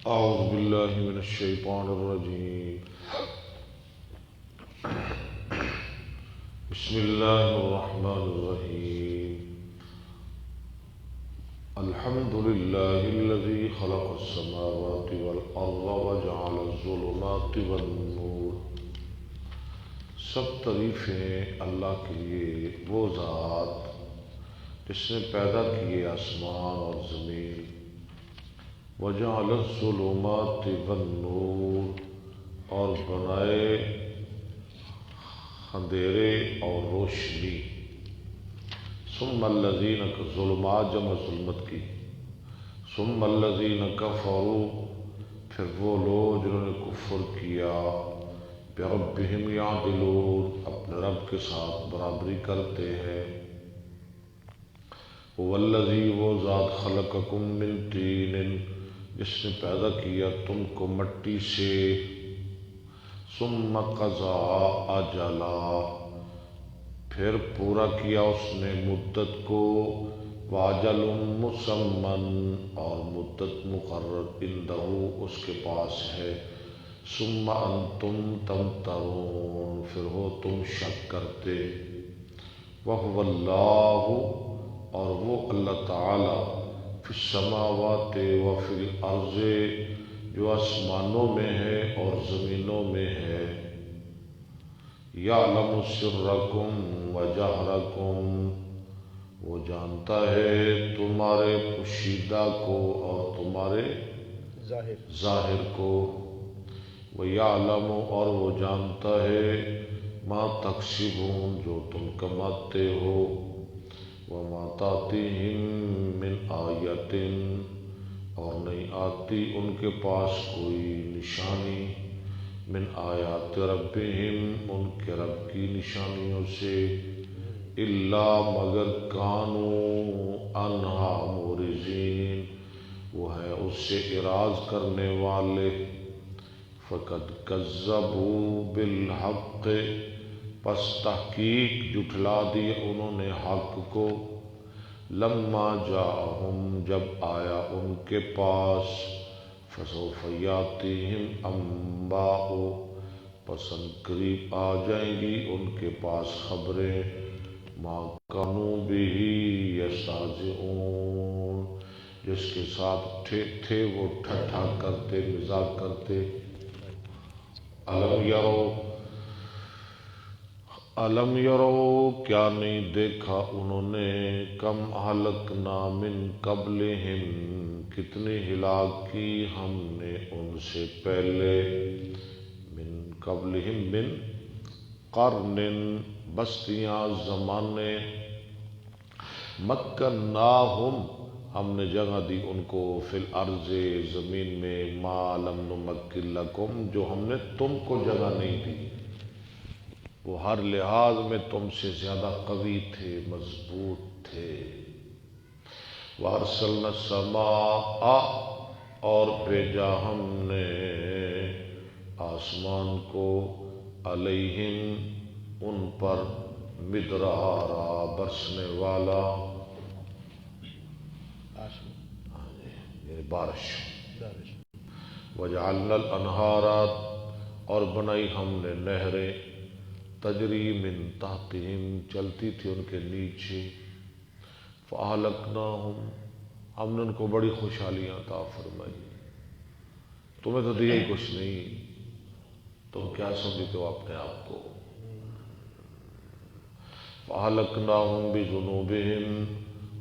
أعوذ بالله من الشيطان الرجيم. بسم الله الرحمن الرحيم. الحمد لله الذي خلق السماوات والأرض وجعل الظلمات والنور. سب تعریفیں اللہ کے لیے، وہ ذات جس نے پیدا کیے آسمان اور زمین. وجعل الظلمات والنور، اور بنائے اندھیرے اور روشنی. ثم الذین، ظلمات جمع ظلمت کی. ثم الذین کفروا، پھر وہ لوگ جنہوں نے کفر کیا. بربہم یعدلون، اپنے رب کے ساتھ برابری کرتے ہیں. والذی، وہ ذات خلقکم من طین، جس نے پیدا کیا تم کو مٹی سے. ثم قضا اجلا، پھر پورا کیا اس نے مدت کو. واجل مسمى، اور مدت مقرر. عنده، اس کے پاس ہے. ثم انتم تمترون، پھر ہو تم شک کرتے. وهو اللہ، اور وہ اللہ تعالی. فی السماوات وفی الارض، جو آسمانوں میں ہے اور زمینوں میں ہے. یعلم سرکم وجہرکم، وہ جانتا ہے تمہارے پوشیدہ کو اور تمہارے ظاہر کو. وَيَعْلَمُ، اور وہ جانتا ہے مَا تَکسِبُونَ، جو تم کماتے ہو. وَمَا تَأْتِيهِم مِّنْ آیَةٍ، اور نہیں آتی ان کے پاس کوئی نشانی. من آیات ربہم، ان کے رب کی نشانیوں سے. الا، مگر کانوا عنہا معرضین، وہ ہے اس سے اعراض کرنے والے. فقد کذبوا بالحق، پس تحقیق جھٹلا دی انہوں نے حق کو. لما جاءہم، جب آیا ان کے پاس. فسوف یاتیہم انباء، پس قریب آ جائیں گی ان کے پاس خبریں. ما کانوا بہ یستہزئون، جس کے ساتھ تھے وہ ٹھٹھا کرتے، مذاق کرتے. الم یرو، کیا نہیں دیکھا انہوں نے. کم اہلکنا من قبلہم، کتنی ہلاک کی ہم نے ان سے پہلے. من قبلہم، من قرن، بستیاں، زمانے. مکناہم، ہم نے جگہ دی ان کو. فی الارض، زمین میں. ما لم نمکن لکم، جو ہم نے تم کو جگہ نہیں دی. وہ ہر لحاظ میں تم سے زیادہ قوی تھے، مضبوط تھے. وارسلنا السماء، اور بھیجا ہم نے آسمان کو. علیہم، ان پر. مدرارا، برسنے والا. بارش. وجعلنا الانہار، اور بنائی ہم نے نہریں. تجری من تحتہم، چلتی تھی ان کے نیچے. فاہلکناہم، ہم نے ان کو بڑی خوشحالیاں عطا فرمائی. تمہیں تو دیا ہی کچھ نہیں، تم کیا سمجھتے ہو اپنے آپ کو. فاہلکناہم بذنوبہم،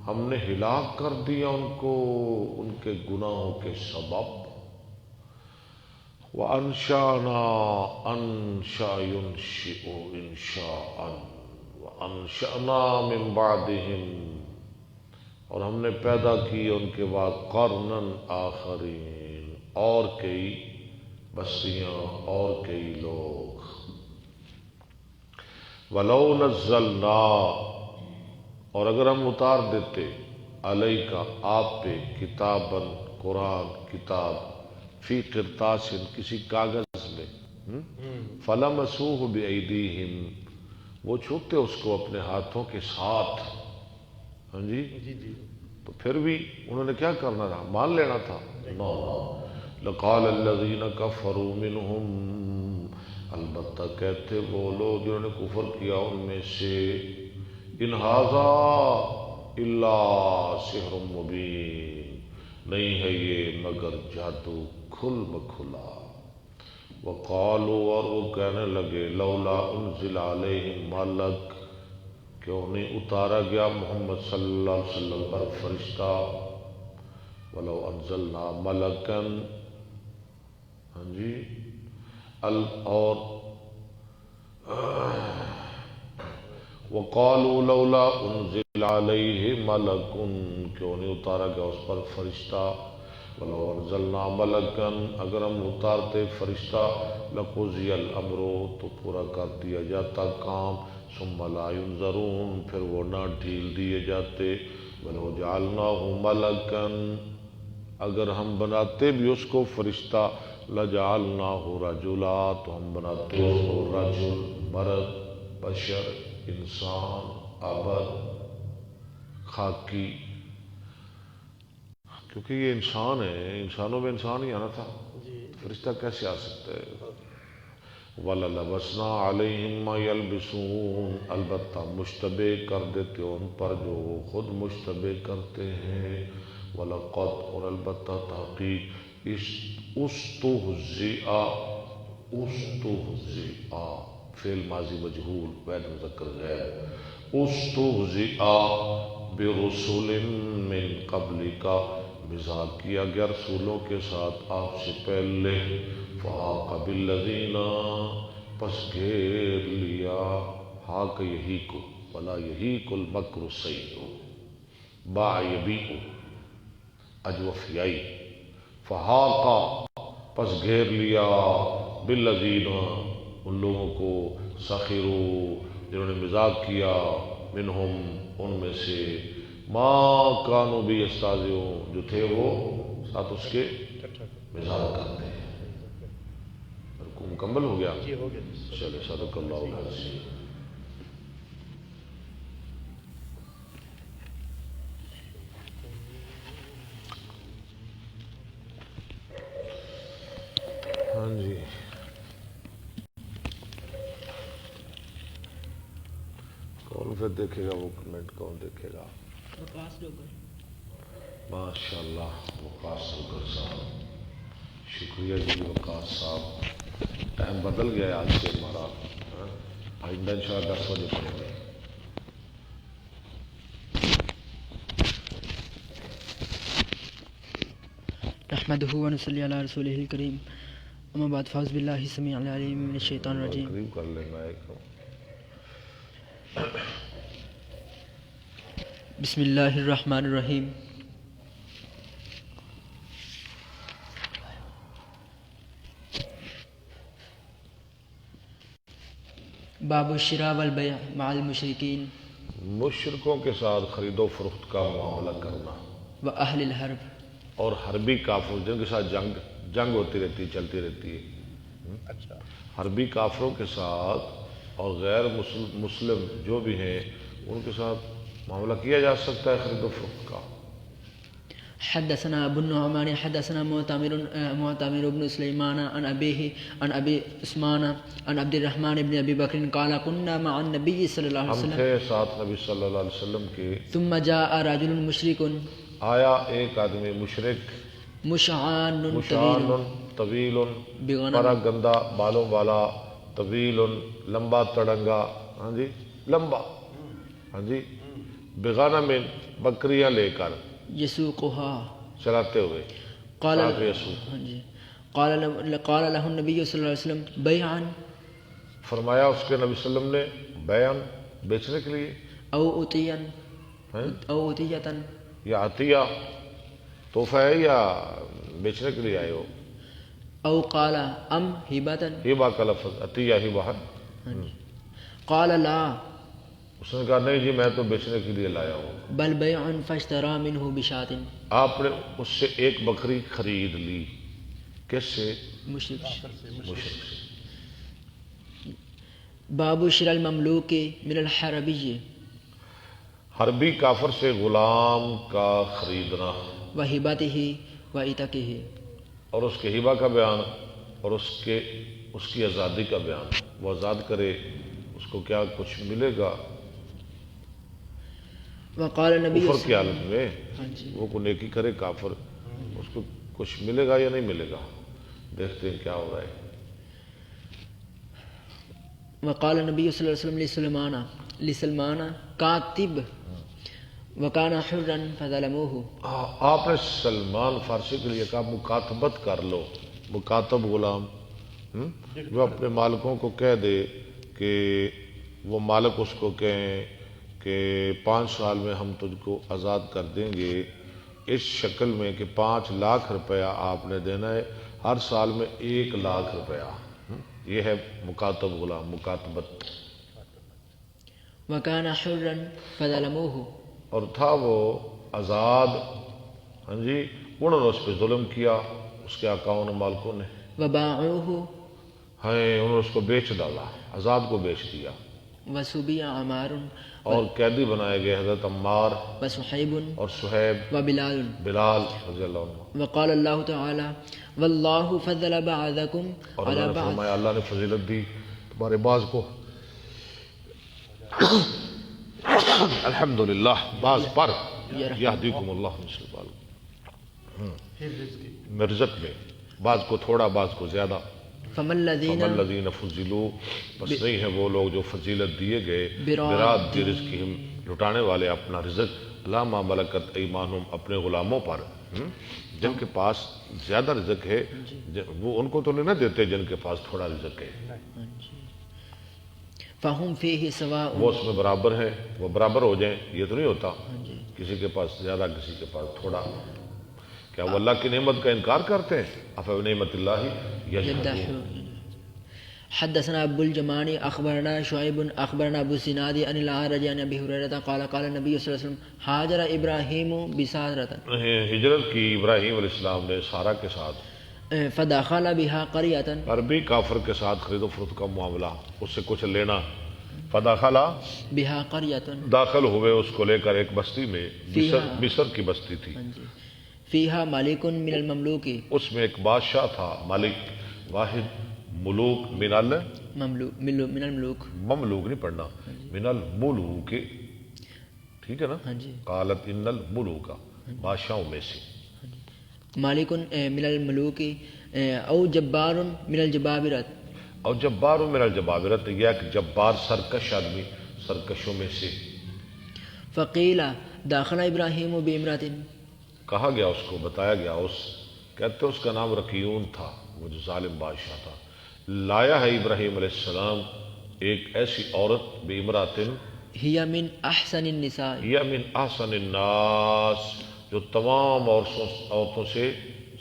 ہم نے ہلاک کر دیا ان کو ان کے گناہوں کے سبب. وَأَنشَأْنَا، أَنشَأَ يُنشِئُ إِنشَاءً، وَأَنشَأْنَا مِن بَعْدِهِمْ، اور ہم نے پیدا کی ان کے بعد. قَرْنًا آخَرِينَ، اور کئی بستیاں اور کئی لوگ. وَلَوْ نَزَّلْنَا، اور اگر ہم اتار دیتے. علیک، آپ پہ. کتاباً، قرآن، کتاب. فی قرطاس، کسی کاغذ میں. فلمسوہ بایدیہم، وہ چھوتے اس کو اپنے ہاتھوں کے ساتھ. ہاں جی، تو پھر بھی انہوں نے کیا کرنا تھا؟ مان لینا تھا. نو، لقال الذین کفروا منہم، البتہ کہتے وہ لوگ جنہوں نے کفر کیا ان میں سے، ان ھذا الا سحر مبین، نہیں ہے یہ مگر جادو کھل بکھلا۔ وقالوا، اور وہ کہنے لگے، لولا انزل علیہ ملک، کیوں نہیں اتارا گیا محمد صلی اللہ علیہ وسلم پر فرشتہ، ولو انزلنا ملکن، ہاں جی، اور وقالوا لولا انزل علیہ ملک، کیوں نہیں اتارا گیا اس پر فرشتہ، ولو انزلنا ملکن، اگر ہم اتارتے فرشتہ، لقضی الامر، تو پورا کر دیا جاتا کام، ثم لا ينظرون، پھر وہ نہ ڈھیل دیے جاتے، ولو جعلناہ ملکن، اگر ہم بناتے بھی اس کو فرشتہ، لجعلناہ رجلا، تو ہم بناتے اس کو رجل، مرد، بشر، انسان، عبد، خاکی، کیونکہ یہ انسان ہے، انسانوں میں انسان ہی آنا تھا، فرشتہ کیسے آ سکتا ہے؟ وَلَلَبَسْنَا عَلَيْهِمْ مَا يَلْبِسُونَ، البتہ مشتبہ کر دیتے ان پر جو وہ خود مشتبہ کرتے ہیں، وَلَقَدْ، اور البتہ تحقیق، استہزئ، فعل ماضی مجہول بعد مذکر غیر، استہزئ برسل من قبلک، مزاح کیا گیا رسولوں کے ساتھ آپ سے پہلے، فحاق بالذین، پس گھیر لیا، حاق یحیق، ولا یحیق المکر السیئ، باع یبیع، اجوفیائی، فحاق، پس گھیر لیا، بالذین، ان لوگوں کو، سخروا، جنہوں نے مذاق کیا، منہم، ان میں سے، ما کانوا بھی یستہزئون، جو تھے وہ ساتھ اس کے مذاق کرتے ہیں۔ رکوع مکمل ہو گیا؟ چلے، صدق اللہ العظیم۔ ہاں جی، کون پھر دیکھے گا وہ کمنٹ، کون دیکھے گا؟ ماشاء اللہ، وقاص ڈوگر صاحب، شکریہ جی وقاص صاحب، ٹائم بدل گیا ہے آج سے ہمارا، آئندہ انشاءاللہ 10 بجے پڑھیں گے۔ نحمده ونصلي على رسوله الكريم، اما بعد، فاعوذ بالله السميع العليم من الشيطان الرجيم، قریب کر لیں مائک کو۔ بسم الله الرحمن الرحيم۔ باب الشراء والبيع مع المشركين مشرکوں کے ساتھ خرید و فروخت کا معاملہ کرنا، واهل الحرب، اور حربی کافروں جن کے ساتھ جنگ ہوتی رہتی ہے، چلتی رہتی ہے، حربی کافروں کے ساتھ اور غیر مسلم جو بھی ہیں ان کے ساتھ معاملہ کیا جا سکتا ہے خرید و فروخت کا۔ حدثنا ابو النعمان حدثنا معتمر بن سليمان عن أبيه عن أبي عثمان عن عبد الرحمن بن أبي بكر قال كنا مع النبي صلى الله عليه ہم وسلم، تھے ساتھ نبی صلی اللہ علیہ وسلم کے، ثم جاء رجل مشرك آیا ایک آدمی مشرک، مشعان مشان طويل طویل، پرا گندا بالوں والا، طویل لمبا تڑنگا، ہاں جی لمبا، ہاں جی، بغنم بکریاں لے کر، يسوقها، چلاتے ہوئے، قال ساتھ یسوع، ہاں جی، قال له النبي صلى الله عليه وسلم بيعا فرمایا اس کے نبی صلی اللہ علیہ وسلم نے، بیان بیچنے کے لیے، او عطيا ہیں او عطية، یا عطیہ تحفہ ہے یا بیچنے کے لیے آئے ہو؟ او قال ام هبة، ہبہ کا لفظ، عطیہ ہبہ ہے۔ قال لا اس نے کہا نہیں جی میں تو بیچنے کے لیے لایا ہوں۔ بل بيع فاشترى منه بشاة، آپ نے اس سے ایک بکری خرید لی، کس سے؟ مشرک۔ مشرک سے۔ باب شراء المملوک من الحربی حربی کافر سے غلام کا خریدنا، وہبتہ وعتقہ، اور اس کے ہبہ کا بیان اور اس کی آزادی کا بیان. وہ آزاد کرے اس کو کیا کچھ ملے گا وقال نبی کفر کی حالت میں. ہاں جی. وہ کو نیکی کرے کافر اس کو کچھ ملے گا یا نہیں ملے گا. دیکھتے ہیں کیا ہو رہا ہے. وقال نبی صلی اللہ علیہ وسلم لسلمان کاتب وکان حرا فظلموه. آپ نے سلمان فارسی کے لیے کہا مکاتبت کر لو. مکاتب غلام جو اپنے مالکوں کو کہہ دے کہ وہ مالک اس کو کہیں کہ 5 سال میں ہم تجھ کو آزاد کر دیں گے اس شکل میں کہ 5 لاکھ روپیہ آپ نے دینا ہے ہر سال میں 1 لاکھ روپیہ. یہ ہے مکاتب غلام مکاتبت. وکان حرا فظلموه. اور تھا وہ آزاد. ہاں جی. انہوں نے اس پہ ظلم کیا اس کے آقاؤں نے مالکوں نے. وباعوه. ہاں انہوں نے اس کو بیچ ڈالا آزاد کو بیچ دیا. وسبی عمار. اور قیدی بنائے گئے حضرت عمار وصہیب. اور صہیب وبلال. بلال رضی اللہ عنہ. وقال اللہ تعالی واللہ فضل بعضکم اور علی اللہ نے بعض. فرمایا اللہ نے فضیلت دی تمہارے بعض کو الحمدللہ بعض پر یہدیکم اللہ مثل بعض رزق میں بعض کو تھوڑا بعض کو زیادہ. فمن الذین فضلوا بس نہیں ہے وہ لوگ جو فضیلت دیے گئے براد دی رزقہم لٹانے والے اپنا رزق لا ما ملکت ایمانہم اپنے غلاموں پر جن کے پاس زیادہ رزق ہے وہ ان کو تو نہیں نہ دیتے جن کے پاس تھوڑا رزق ہے. فہم فیہ سواء. وہ اس میں برابر ہیں وہ برابر ہو جائیں. یہ تو نہیں ہوتا کسی کے پاس زیادہ کسی کے پاس تھوڑا. کیا وہ اللہ کی نعمت کا انکار کرتے ہیں؟ افبنعمت اللہ یجحدون. حدثنا ابو الجمان اخبرنا شعیب اخبرنا ابو الزناد عن الاعرج عن ابی ہریرہ قال قال النبی صلی اللہ علیہ وسلم ہاجر ابراہیم بسارۃ. ہجرت کی ابراہیم علیہ السلام نے سارہ کے ساتھ. فدخل بها قرية. عربی کافر کے ساتھ خرید و فروخت کا معاملہ اس سے کچھ لینا. فدخل بها قرية. داخل ہوئے اس کو لے کر ایک بستی میں مصر کی بستی تھی. فيها مالك من المملوك. اس میں ایک بادشاہ تھا مالک واحد ملوک من الملوک. مملوک نہیں پڑھنا من الملوک. ٹھیک ہے نا. قالت ان الملوک بادشاہوں میں سے. مالک من الملوک او جبار من الجبابرت. اور جبار من الجبابرت یہ ایک جبار سرکش آدمی سرکشوں میں سے. فقیل داخل ابراہیم بامرأۃ. کہا گیا اس کو بتایا گیا کہتے اس کا نام رکیون تھا وہ جو ظالم بادشاہ تھا. لایا ہے ابراہیم علیہ السلام ایک ایسی عورت بامرأۃ ہی من احسن النساء. یا من احسن الناس جو تمام عورتوں سے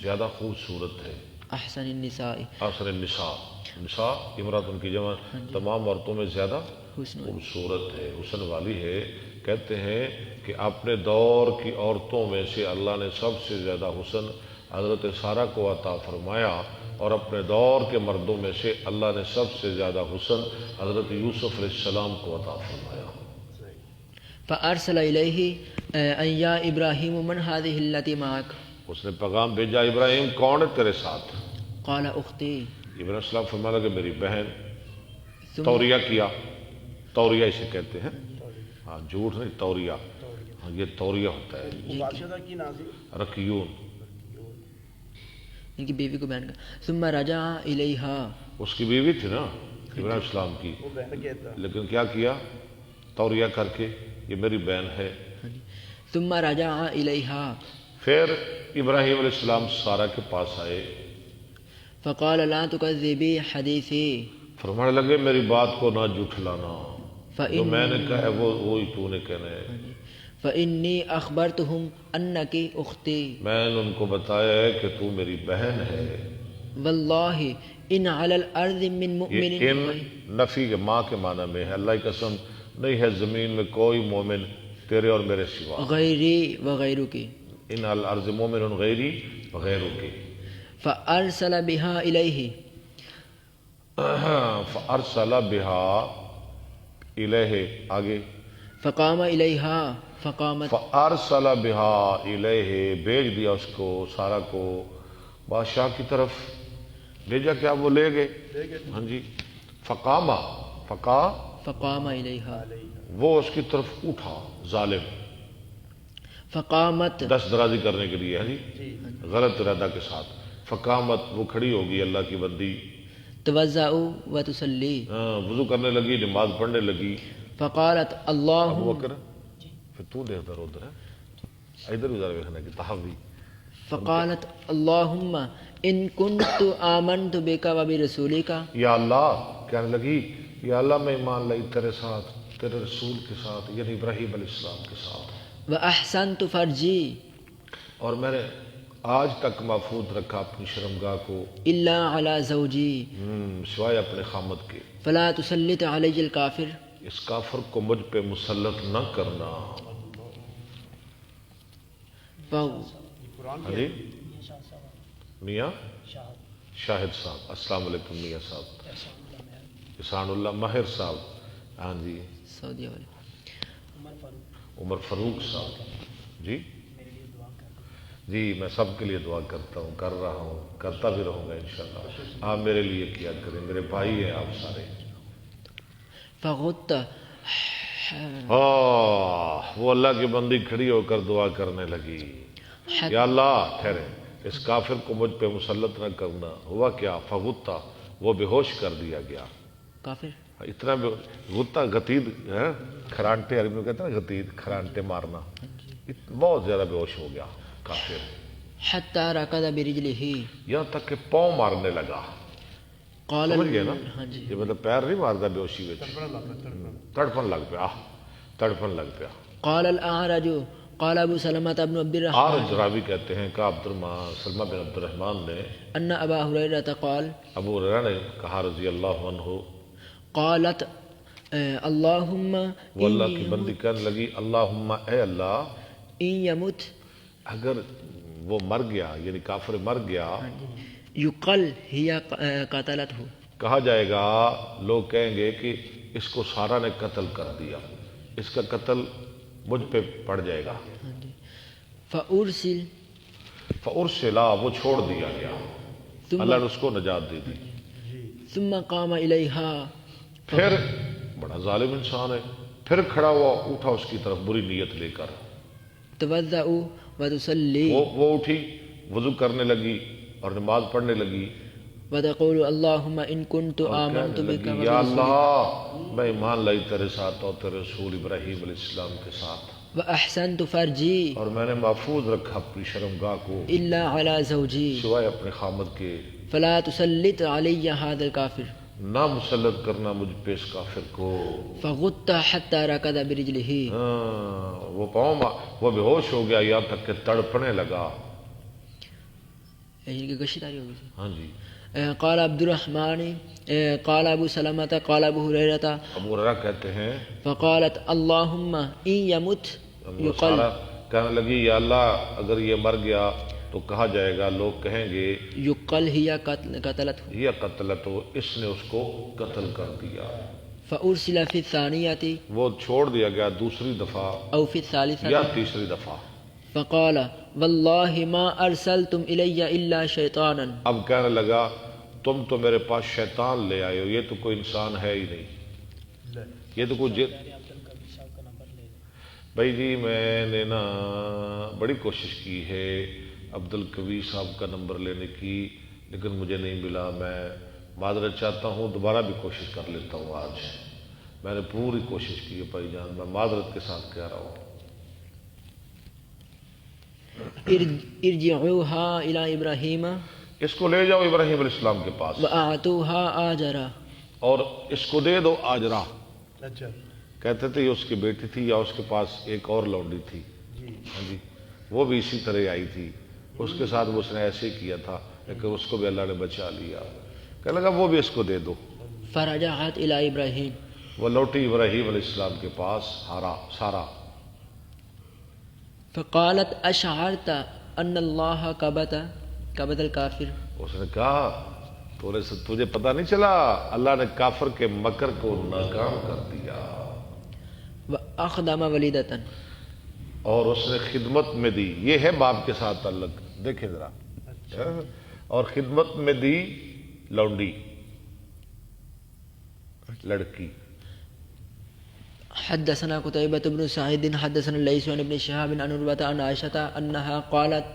زیادہ خوبصورت ہے. احسن النساء. احسن النساء. نساء امرات ان کی جمع تمام عورتوں میں زیادہ خوبصورت ہے حسن والی ہے. کہتے ہیں کہ اپنے دور کی عورتوں میں سے اللہ نے سب سے زیادہ حسن حضرت سارہ کو عطا فرمایا اور اپنے دور کے مردوں میں سے اللہ نے سب سے زیادہ حسن حضرت یوسف علیہ السلام کو عطا فرمایا. فارسل الیہ ان یا ابراہیم من هذه التي معك. اس نے پیغام بھیجا ابراہیم کون ہے تیرے ساتھ؟ قال اختی. ابراہیم السلام فرمایا کہ میری بہن. توریہ کیا. توریہ اسے کہتے ہیں ہاں جھوٹ نہیں توریہ. ہاں یہ توریہ ہوتا ہے. رکیون ان کی بیوی کو بیان کر. ثم رجع الیہا. اس کی بیوی تھی نا ابراہیم السلام کی لیکن کیا کیا توریہ کر کے یہ میری بہن ہے. ثم رجع الیہا. پھر ابراہیم علیہ السلام سارہ کے پاس آئے. فقال لا تکذبی حدیثی. فرمانے لگے میری بات کو نہ جھٹلانا جو میں نے کہا ہے وہی تو نے کہنا ہے. فإنی اخبرتہم انکی اختی. میں نے ان کو بتایا ہے کہ تو میری بہن ہے. واللہ ان علی الارض من مؤمن. ان نفی کے ماں کے معنی میں ہے اللہ کی قسم نہیں ہے زمین میں کوئی مومن تیرے اور میرے سوا. غیری وغیرک. ان علی الارض مومن غیری وغیرک. فارسل بها الیہ. فارسل بها الیہ آگے. فقام الیہا. فقامت. فارسل بها الیہ بھیج دیا اس کو سارہ کو. بادشاہ کی طرف بھیجا، کیا وہ لے گئے؟ ہاں جی، فقامہ فقام الیہا، وہ اس کی طرف اٹھا ظالم، فقامت دست درازی کرنے کے لیے، ہاں جی، غلط ارادہ کے ساتھ، فقامت وہ کھڑی ہوگی اللہ کی بندی، توضع و تصلی، وضو کرنے لگی، نماز پڑھنے لگی. فقالت ابو اللہم، بکر پھر تو دیکھ ادھر ادھر ہے، ادھر ادھر دیکھنا کہ تحوی. فقالت اللہم ان کنت آمنت بک و برسولک، یا اللہ، کہنے لگی یا اللہ میں ایمان لائی تیرے ساتھ، تیرے رسول کے ساتھ، یعنی ابراہیم علیہ السلام کے ساتھ، و احسنت فرجی اور میں نے آج تک محفوظ رکھا اپنی شرمگاہ کو الا علی زوجی سوائے اپنے خامد کے. فلا تسلط علی الکافر، اس کافر کو مجھ پہ مسلط نہ کرنا. ہاں جی، میاں شاہد صاحب، السلام علیکم میاں صاحب، احسان اللہ ماہر صاحب، ہاں جی، سعودیہ والے، عمر فاروق صاحب، جی جی، میں سب کے لیے دعا کرتا ہوں، کر رہا ہوں، کرتا بھی رہوں گا انشاءاللہ. آپ میرے لیے کیا کریں، میرے بھائی ہیں آپ سارے. فغت وہ اللہ کی بندی کھڑی ہو کر دعا کرنے لگی، یا اللہ ٹھہرے، اس کافر کو مجھ پہ مسلط نہ کرنا. ہوا کیا؟ فغتا، وہ بے ہوش کر دیا گیا. کافر اتنا غتہ غتید ہے، کھرانٹے عربی میں کہتے ہیں نا، غتید کھرانٹے مارنا، بہت زیادہ بے ہوش ہو گیا کافر، حتی رکض برجلہ، یہاں تک کہ پاؤں مارنے لگا. قال سمجھ گئے نا؟ ہاں جی، یہ مطلب پیر نہیں مارتا بے ہوشی میں، تڑپن لگ پیا، تڑپن لگ پیا. قال الاعرج قال ابو سلمۃ بن عبد الرحمن آرج راوی کہتے ہیں کہ سلمہ بن عبد الرحمن نے ان ابا ہریرہ قال، ابو ہریرہ نے کہا رضی اللہ عنہ، قالت اللہم وہ اللہ کی بندی کہنے لگی، اللہم اے اللہ، ان یمت، اگر وہ مر گیا یعنی کافر مر گیا، یقل ہی قتلتہ، کہا جائے گا، لوگ کہیں گے کہ اس کو سارا نے قتل کر دیا، اس کا قتل مجھ پہ پڑ جائے گا. فارسل، فارسلا، وہ چھوڑ دیا گیا، اللہ نے اس کو نجات دے دی. ثم قام الیہا، پھر بڑا ظالم انسان ہے، پھر کھڑا ہوا، اٹھا اس کی طرف بری نیت لے کر. توضع و تصلی، وہ اٹھی، وضو کرنے لگی اور نماز پڑھنے لگی، وتقول اللہم ان کنت اور آمنت کہنے بک لگی، یا اللہ میں ایمان لائی تیرے ساتھ اور تیرے رسول ابراہیم علیہ السلام کے ساتھ، واحسنت فرجی اور میں نے محفوظ رکھا اپنی شرمگاہ کو الا علی زوجی سوائے اپنے خامد کے. فلا تسلط علی هذا الکافر، نہ مسلط کرنا مجھ پہ اس کافر کو. فغت حتی رکض برجلہ، وہ وہ بے ہوش ہو گیا یہاں تک کہ تڑپنے لگا. ان کی گشت آری ہوگی. ہاں جی، قال عبد الرحمن قال ابو سلمۃ قال ابو ہریرہ، ابو ہریرہ کہتے ہیں فقالت اللہم ان یمت یقل، سارا کہنے لگی، یا اللہ اگر یہ مر گیا تو کہا جائے گا، لوگ کہیں گے یقل ہی قتلتہ، یہ قتل تو اس نے اس کو قتل کر دیا. فارسل فی الثانیۃ وہ چھوڑ دیا گیا دوسری دفعہ او فی الثالثۃ، یا تیسری دفعہ. فقال واللہ ما ارسلتم الی الا شیطانا، اب کہنے لگا، تم تو میرے پاس شیطان لے آئے ہو، یہ تو کوئی انسان ہے ہی نہیں، یہ تو کوئی بھائی جی میں نے نا بڑی کوشش کی ہے عبد القوی صاحب کا نمبر لینے کی، لیکن مجھے نہیں ملا. میں معذرت چاہتا ہوں، دوبارہ بھی کوشش کر لیتا ہوں. آج میں نے پوری کوشش کی ہے بھائی جان، میں معذرت کے ساتھ کہہ رہا ہوں. ارجعوها الى ابراہیم اس کو لے جاؤ ابراہیم علیہ السلام کے پاس، واعطوها آجرا، اور اس کو دے دو آجرا. کہتے تھے یہ اس کی بیٹی تھی، یا اس کے پاس ایک اور لونڈی تھی، ہاں جی، وہ بھی اسی طرح آئی تھی، اس کے ساتھ اس نے ایسے ہی کیا تھا، لیکن اس کو بھی اللہ نے بچا لیا. کہنے لگا وہ بھی اس کو دے دو. فرجعت الى ابراہیم، وہ لوٹی ابراہیم علیہ السلام کے پاس سارا. فقالت اشعرت ان اللہ قبض الکافر، اس نے کہا تجھے پتہ نہیں چلا اللہ نے کافر کے مکر کو ناکام کر دیا، واخدم ولیدۃ، اور اس نے خدمت میں دی. یہ ہے باپ کے ساتھ تعلق، دیکھیں ذرا. اور خدمت میں دی لونڈی لڑکی. حدثنا قتيبة بن سعيد حدثنا الليث عن ابن شهاب عن عروة عن عائشة أنها قالت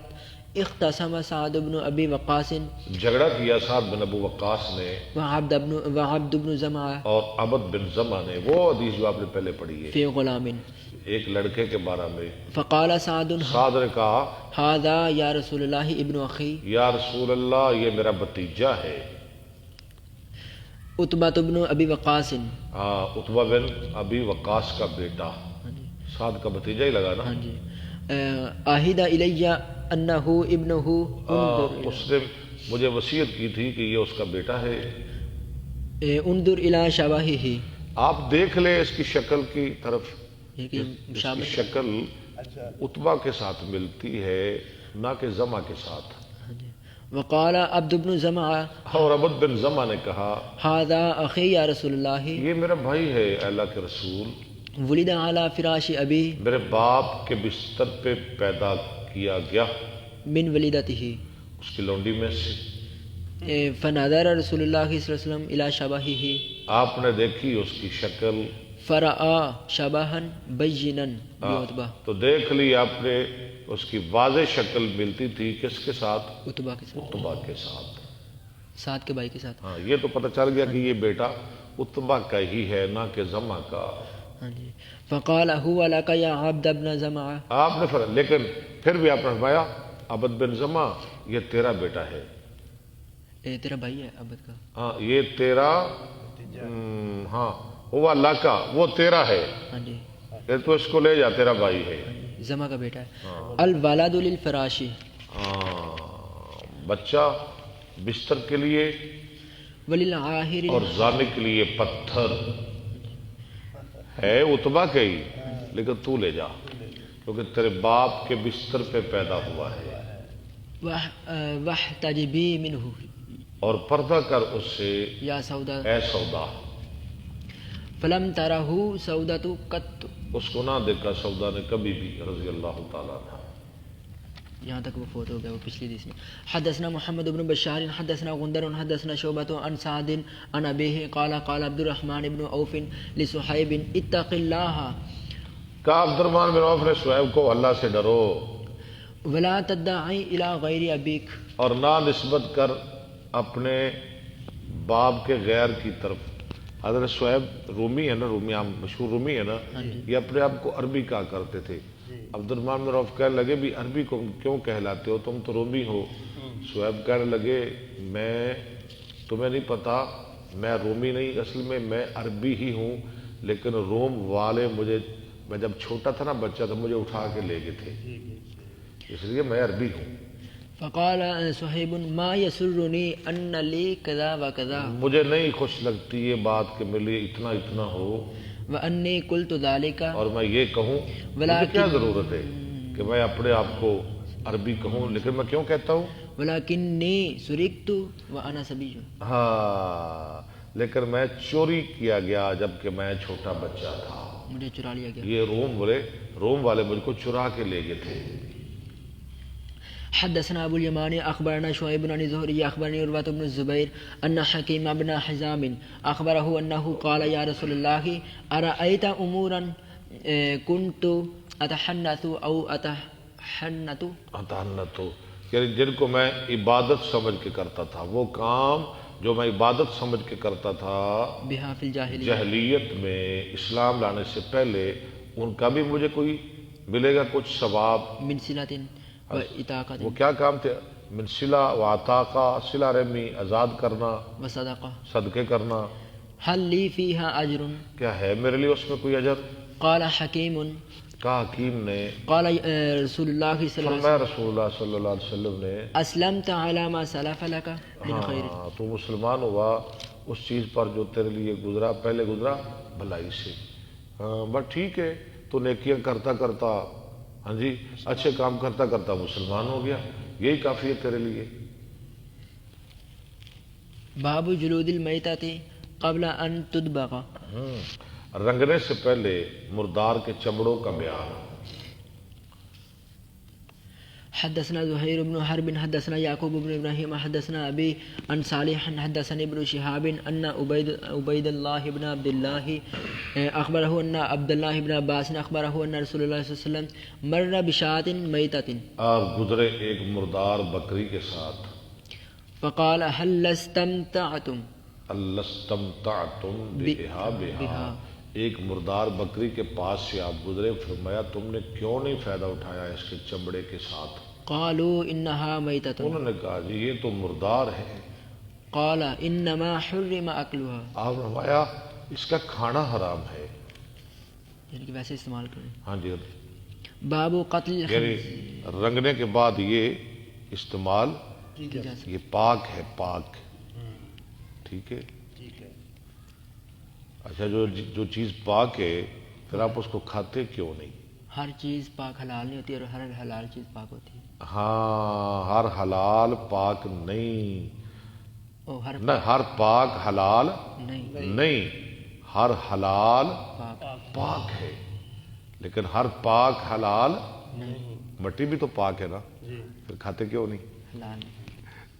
اختصم سعد بن أبي وقاص جھگڑا کیا سعد بن ابو وقاص نے وعبد بن زمعة اور عبد بن زمع نے، وہ حدیث جو آپ نے پہلے پڑھی ہے في غلام ایک لڑکے کے بارے میں. فقال سعد سعد نے کہا هذا يا رسول الله ابن أخي یا رسول اللہ یہ میرا بھتیجا ہے. عتبة بن أبي وقاص. عتبہ بن ابی وقاص کا بیٹا، سعد کا بھتیجا ہی لگا نا. ہاں جی. عہد إلي أنه ابنه اس نے مجھے وصیت کی تھی کہ یہ اس کا بیٹا ہے. انظر إلى شبهه، آپ دیکھ لیں اس کی شکل کی طرف، یہ کہ اس کی شکل عتبہ کے ساتھ ملتی ہے نہ کہ زمع کے ساتھ. وقال عبد بن زمعة اور عبد بن زمع نے کہا هذا أخي يا رسول الله یہ میرا بھائی ہے اللہ کے رسول، ولد على فراش أبي میرے باپ کے بستر پہ پیدا کیا گیا من ولدته. اس کی لونڈی میں سے. فنظر رسول الله صلى الله عليه وسلم إلى شبهه آپ نے دیکھی اس کی شکل فرأى شبها بينا بعتبة. تو دیکھ لی آپ نے اس کی واضح شکل ملتی تھی کس کے ساتھ؟ عتبہ کے ساتھ، عتبہ کے ساتھ. سعد کے بھائی کے ساتھ. ہاں یہ تو پتہ چل گیا کہ یہ بیٹا عتبہ کا ہی ہے نہ کہ زمع کا. ہاں جی. فقال هو لك يا عبد بن زمعة. آپ نے لیکن پھر بھی آپ نے فرمایا عبد بن زمع یہ تیرا بیٹا ہے. تیرا بھائی ہے عبد کا. ہاں یہ تیرا، ہاں ہوا لاکا وہ تیرا ہے، ہاں جی. تو اس کو لے جا تیرا بھائی ہے. زمع کا بیٹا ہے. الولد للفراش، بچہ بستر کے لیے وللعاہر اور زانے کے لیے پتھر ہے. عتبہ کے ہی لیکن تو لے جا کیونکہ تیرے باپ کے بستر پہ پیدا ہوا ہے. واحتجبی منہ، اور پردہ کر اس سے یا سودا. اے سودا. فلم ترہ سودۃ قط، اس کو نہ دیکھا سودا نے کبھی بھی رضی اللہ تعالیٰ عنہ. یہاں تک وہ فوت ہو گیا وہ پچھلی حدیث میں. حدثنا محمد بن بشار حدثنا غندر حدثنا شعبة عن سعد عن أبيه قال قال عبد الرحمن بن عوف لصہیب اتق اللہ. کہا عبد الرحمن بن عوف نے صہیب کو اللہ سے ڈرو ولا تدعی الی غیر ابیک، اور نہ نسبت کر اپنے باپ کے غیر کی طرف. حضرت صہیب رومی ہے نا، رومی عام مشہور رومی ہے نا، یہ اپنے آپ کو عربی کہا کرتے تھے. عبد الرحمن بن عوف کہنے لگے بھی عربی کو کیوں کہلاتے ہو، تم تو رومی ہو. صہیب کہنے لگے میں تمہیں نہیں پتا میں رومی نہیں، اصل میں عربی ہی ہوں، لیکن روم والے مجھے، میں جب چھوٹا تھا نا بچہ تھا مجھے اٹھا کے لے گئے تھے، اس لیے میں عربی ہوں. فقال صہیب ما یسرنی ان لی کذا و کذا، مجھے نہیں خوش لگتی یہ بات کہ میرے لیے اتنا اتنا ہو، وانی قلت ذلک، اور میں یہ کہوں. مجھے کیا ضرورت ہے کہ میں اپنے آپ کو عربی کہوں، لیکن میں کیوں کہتا ہوں ولکنی سرقت وانا صبی. ہاں لیکن میں چوری کیا گیا جبکہ میں چھوٹا بچہ تھا. مجھے چرا لیا گیا. یہ روم والے مجھ کو چرا کے لے گئے تھے. حدثنا ابو اليمان اخبرنا شعيب بن زهري اخبرني عروة بن الزبير ان حكيم بن حزام اخبره انه قال يا رسول الله ارايت امورا كنت اتحنث او اتحنث یعنی جن کو میں عبادت سمجھ کے کرتا تھا، وہ کام جو میں عبادت سمجھ کے کرتا تھا بها في الجاهليه، جاہلیت میں اسلام لانے سے پہلے، ان کا بھی مجھے کوئی ملے گا کچھ ثواب. من صلة وإتاقة وہ کیا کام تھے؟ من صلہ و عطاقہ، صلہ رحمی، آزاد کرنا، وصدقة. صدقے کرنا. هل لي فيها اجر؟ کیا ہے میرے لیے اس میں کوئی اجر؟ قال حكيم کہا حکیم نے، قال رسول الله صلى الله عليه فرمایا رسول اللہ صلی اللہ علیہ وسلم نے، وسلم اسلمت على ما سلف لك من خير. ہاں تو مسلمان ہوا اس چیز پر جو تیرے لیے گزرا، پہلے گزرا بھلائی سے. ہاں بس ٹھیک ہے، تو نیکیاں کرتا کرتا، ہاں جی اچھے کام کرتا کرتا مسلمان ہو گیا، یہی کافی ہے تیرے لیے. باب جلود المیتۃ قبل ان تدبغ، رنگنے سے پہلے مردار کے چمڑوں کا بیان. حدثنا زهير بن حرب حدثنا يعقوب بن إبراهيم حدثنا أبي عن صالح حدثني ابن شهاب أن عبيد الله بن عبد الله أخبره أن عبد الله بن عباس أخبره أن رسول الله صلى الله عليه وسلم مر بشاة ميتة آپ گزرے ایک مردار بکری کے ساتھ. فقال هل استمتعتم الستمتعتم بها، ایک مردار بکری کے پاس سے آپ گزرے، فرمایا تم نے کیوں نہیں فائدہ اٹھایا اس کے چمڑے کے ساتھ؟ قالوا إنها ميتة انہوں نے کہا جی یہ تو مردار ہے. قال إنما حرم أكلها، آپ نے فرمایا اس کا کھانا حرام ہے. یعنی کہ ویسے استعمال کریں. ہاں جی، باب قتل یعنی رنگنے کے بعد یہ استعمال یہ پاک ہے، پاک. ٹھیک ہے. اچھا جو چیز پاک ہے پھر آپ اس کو کھاتے کیوں نہیں؟ ہر چیز پاک حلال نہیں ہوتی اور ہر حلال چیز پاک ہوتی ہے. ہاں، ہر حلال پاک نہیں، ہر نہ ہر پاک حلال نہیں ہر حلال پاک پاک ہے، لیکن ہر پاک حلال نہیں، مٹی بھی تو پاک ہے نا، پھر کھاتے کیوں نہیں؟ حلال.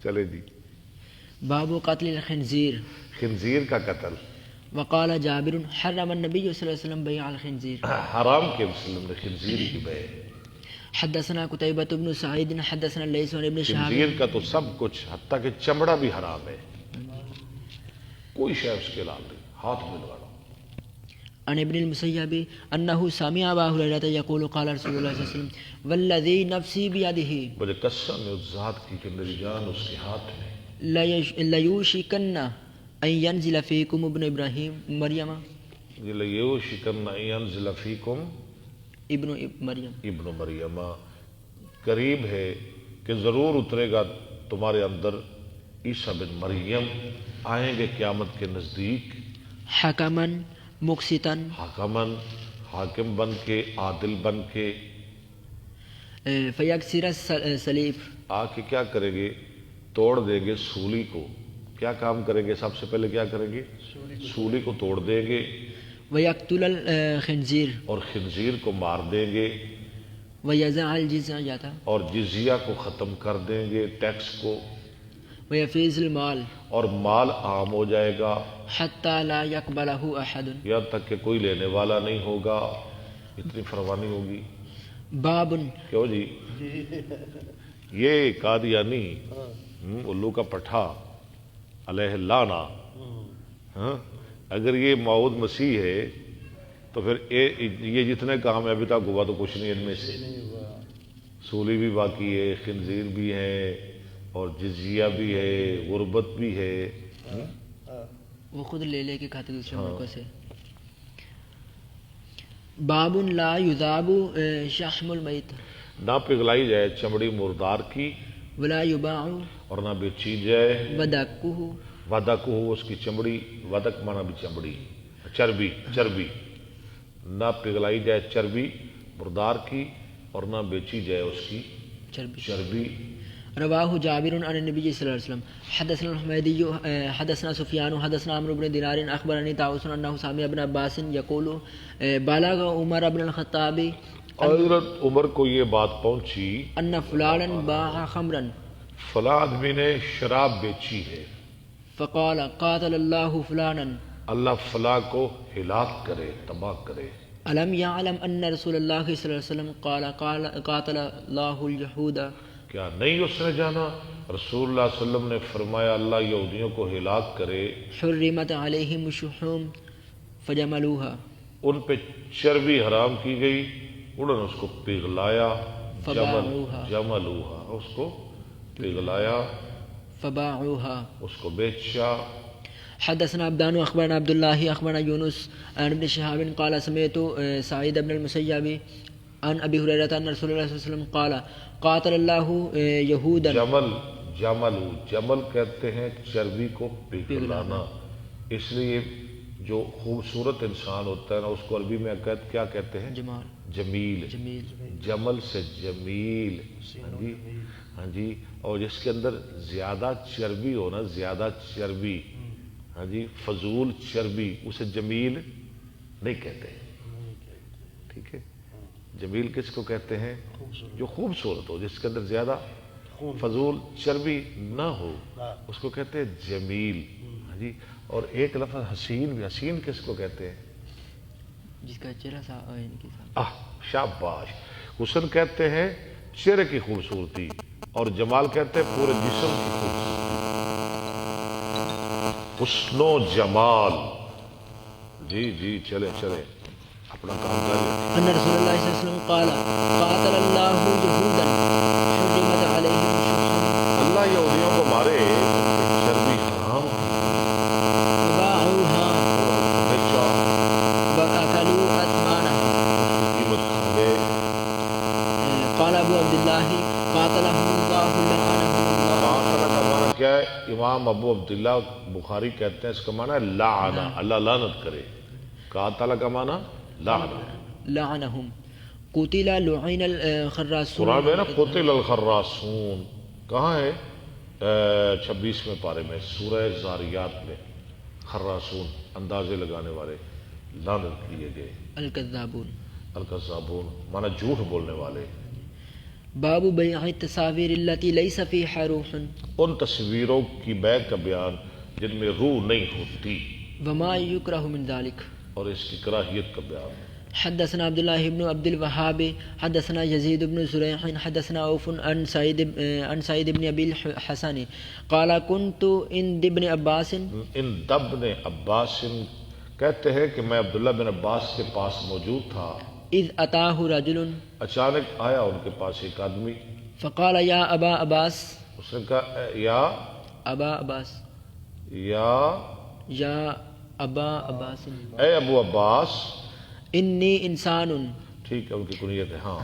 چلے جی. باب قتل الخنزیر. خنزیر کا قتل. وقال جابر حرم النبی صلی اللہ علیہ وسلم بیع الخنزیر. حرام کے وسلم نے خنزیر کی بیع. حدثنا قتيبة بن سعيد حدثنا الليث عن ابن شهاب. خنزیر کا تو سب کچھ حتیٰ کہ چمڑا بھی حرام ہے، کوئی شے اس کے علاوہ نہیں، ہاتھ میں لگانا. عن ابن المسیب انه سمع ابا هريرة يقول قال رسول الله صلی اللہ علیہ وسلم والذي نفسي بيده مجھے قسم ہے اس ذات کی کہ میری جان اس کے ہاتھ میں. ليوشكن ان ينزل فيكم ابن ابراہیم مریم. لَيُوشِكَنَّ أَن يَنزِلَ فِيكُمْ ابن مریم. ابن مریم، قریب ہے کہ ضرور اترے گا تمہارے اندر عیسیٰ بن مریم، آئیں گے قیامت کے نزدیک. حکما مقسطا، حکمن، حاکم بن کے، عادل بن کے. فیکسر السلیف، آ کے کیا کریں گے؟ توڑ دیں گے سولی کو. کیا کام کریں گے؟ سب سے پہلے کیا کریں گے؟ سولی کو توڑ دیں گے. ویقتل الخنزیر، اور خنزیر کو مار دیں گے. ویضع الجزیۃ، اور جزیہ کو ختم کر دیں گے، ٹیکس کو. ویفیض المال، اور مال عام ہو جائے گا حتی لا یقبلہ احد، یہاں تک کہ کوئی لینے والا نہیں ہوگا. اتنی فروانی ہوگی. باب، کیوں جی؟ یہ قادیانی الو کا پٹھا علیہ لعنہ، ہاں، اگر یہ موعود مسیح ہے تو پھر یہ جتنے کام ہے ابھی تک ہوا تو کچھ نہیں ان میں سے. سولی بھی باقی ہے، خنزیر بھی ہے، اور جزیہ بھی ہے، غربت بھی ہے. وہ خود لے کے کھاتے دوسرے ملکوں سے. باب لا یذاب شحم المیت، نہ پگھلائی جائے چمڑی مردار کی، ولا یباع اور نہ بیچی جائے. ودکہ، ودک ہو اس کی چمڑی، ودک مانا بھی چمڑی، چربی. نہ پگھلائی جائے چربی مردار کی اور نہ بیچی جائے اس کی چربی. رواہ جابر عن النبی صلی اللہ علیہ وسلم. حدثنا الحمیدی حدثنا سفیان حدثنا عمرو بن دینار اخبرنی طاؤس انہ سمع ابن عباس یقول بلغ عمر بن الخطاب، حضرت عمر کو یہ بات پہنچی ان فلانا باع خمرا، فلاں آدمی نے شراب بیچی ہے. فقال قاتل اللہ فلانا، اللہ فلاں کو ہلاک کرے، تباہ کرے. الم یعلم ان رسول اللہ صلی اللہ علیہ وسلم قال قاتل اللہ الیہود، کیا نہیں اس نے جانا رسول اللہ صلی اللہ علیہ وسلم نے فرمایا اللہ یہودیوں کو ہلاک کرے. حرمت علیہم الشحوم فجملوها، ان پہ چربی حرام کی گئی، انہوں نے اس کو پگھلایا. جملوہا، اس کو پگھلایا، فباعوها، اس کو بیچا. حدثنا عبدان اخبرنا عبد الله اخبرنا يونس عن ابن شهاب قال سمعت سعيد بن المسيب عن ابي هريره ان رسول الله صلى الله عليه وسلم قال قاتل الله يهودا. جمل کہتے ہیں چربی کو پگھلانا. اس لیے جو خوبصورت انسان ہوتا ہے نا اس کو عربی میں کیا کہتے ہیں؟ جمیل. جمل سے جمیل. ہاں جی. اور جس کے اندر زیادہ چربی ہو نا، زیادہ چربی، ہاں جی، فضول چربی، اسے جمیل نہیں کہتے. ٹھیک ہے. جمیل کس کو کہتے ہیں؟ جو خوبصورت ہو، جس کے اندر زیادہ فضول چربی نہ ہو، اس کو کہتے ہیں جمیل. ہاں جی. اور ایک لفظ حسین بھی. حسین کس کو کہتے ہیں؟ جس کا چہرہ شاباش. حسن کہتے ہیں چہرے کی خوبصورتی، اور جمال کہتے ہیں پورے جسم کی خوبصورتی. حسن و جمال. جی جی چلے چلے اپنا کام کر لیں. ان رسول اللہ صلی اللہ علیہ وسلم قال قاتل اللہ یہودا حرمت علیہم الشحوم. اللہ یہودیوں کو مارے چربی حرام وباعوها بیچا، واکلوا اثمانها قیمت کھا گئے. قال ابو عبد اللہ قاتلهم اللہ لعنهم اللہ. قاتل کا معنی کیا ہے؟ امام ابو عبداللہ بخاری کہتے ہیں اس کا معنی ہے لعنہ، اللہ لعنت کرے. قاتل کا معنی لعنہ. لعنهم قتل لعن الخراصون. قرآن میں نا قتل الخراصون کہاں ہے؟ 26ویں پارے میں سورہ زاریات میں. خراصون اندازے لگانے والے، لعنت کیے گئے. الکذابون. الکذابون معنی جھوٹ بولنے والے. باب بیع التصاویر التي ليس فيها روح ان تصویروں کی بیع کا بیان جن میں روح نہیں ہوتی، وما يكره من ذلك. اور اس کی کراہیت کا بیان. حدثنا عبد الله بن عبد الوهاب حدثنا يزيد بن زريع حدثنا عوف عن سعيد بن ابي الحسن قال كنت عند ابن عباس. ان ابن عباس کہتے ہیں کہ میں عبداللہ بن عباس کے پاس موجود تھا. اذ اتاه رجل اچانک آیا ان کے پاس ایک آدمی. فقال يا ابا عباس. اس نے کہا یا ابا عباس یا ابا عباس اے ابو عباس. انی انسان. ٹھیک ہے ان کی کنیت ہے. ہاں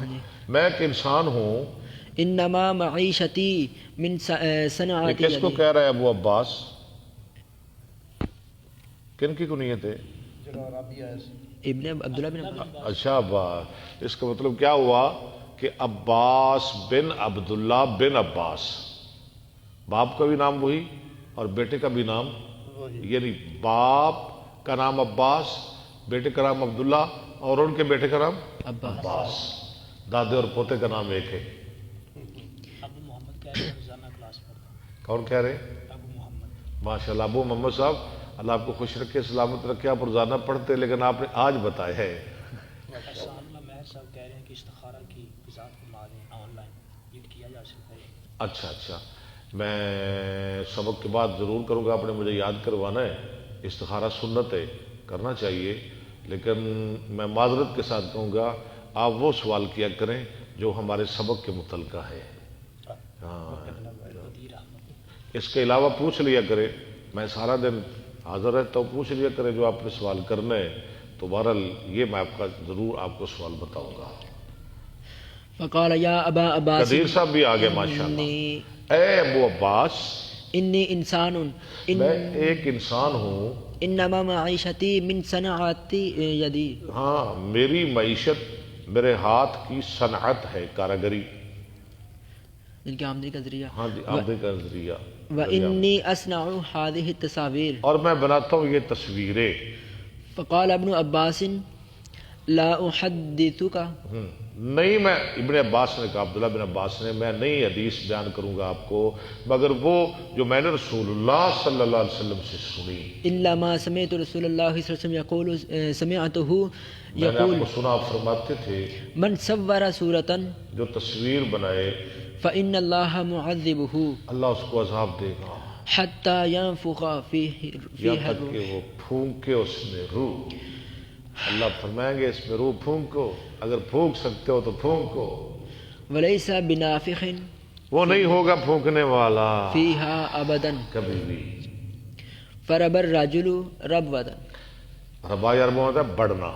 میں ایک انسان ہوں. انما معیشتی من یہ صنعتی. کس کو کہہ رہا ہے ابو عباس؟ کن کی کنیت ہے؟ ابن عبداللہ بن عباس. اچھا عباس. اس کا مطلب کیا ہوا کہ عباس بن عبداللہ بن عباس، باپ کا بھی نام وہی اور بیٹے کا بھی نام، یعنی باپ کا نام عباس، بیٹے کا نام عبداللہ، اور ان کے بیٹے کا نام عباس. دادے اور پوتے کا نام ایک ہے. ابو محمد کہہ رہے ہیں روزانہ کلاس پڑھتا ہوں. کون کہہ رہے؟ ابو محمد. ماشاء اللہ. ابو محمد صاحب اللہ آپ کو خوش رکھے، سلامت رکھے. آپ روزانہ پڑھتے لیکن آپ نے آج بتایا ہے. سالمہ مہر صاحب کہہ رہے ہیں کہ استخارہ کی وضاحت فرما رہے ہیں آن لائن یہ کیا جا سکتا ہے. اچھا اچھا، میں سبق کے بعد ضرور کروں گا. آپ نے مجھے یاد کروانا ہے. استخارہ سنت ہے، کرنا چاہیے، لیکن میں معذرت کے ساتھ کہوں گا آپ وہ سوال کیا کریں جو ہمارے سبق کے متعلقہ ہے. ہاں اس کے علاوہ پوچھ لیا کرے. میں سارا دن حاضر رہتا ہوں، پوچھ لیا کرے جو آپ نے سوال کرنا ہے. تو بہرحال یہ میں آپ کا ضرور آپ کو سوال بتاؤں گا. فقال یا ابا عباس. قدیر صاحب بھی آگے ماشاء اللہ. اے ابو عباس انی انسان. میں ایک انسان ہوں. انما معیشتی من صنعتی یدی. ہاں میری معیشت میرے ہاتھ کی صنعت ہے، کاراگری. جن کی آمدنی کا ذریعہ. ہاں جی آمدنی کا ذریعہ. وانی اصنع هذه التصاویر. اور میں بناتا ہوں یہ تصویریں. فقال ابن عباس لا احدثک. نہیں، میں ابن عباس نے کہا، عبداللہ بن عباس نے، میں نئی حدیث بیان کروں گا آپ کو مگر وہ جو میں نے رسول اللہ صلی اللہ علیہ وسلم سے سنی. الا ما سمعت رسول اللہ صلی اللہ علیہ وسلم یقول سمعته میں نے آپ کو سنا آپ فرماتے تھے من صور صورتا جو تصویر بنائے فإن اللہ معذبه اللہ اس کو عذاب دے گا حتی ينفخ یہاں فیہا تک کہ وہ پھونکے اس میں روح. اللہ فرمائیں گے اس میں روح پھونکو، اگر پھونک سکتے ہو تو پھونکو. ولیس بنافخ وہ نہیں ہوگا پھونکنے والا فیہا ابدا. کبھی بھی. فرب الرجل ربوتا. ربائی عربوں ہوتا ہے بڑھنا.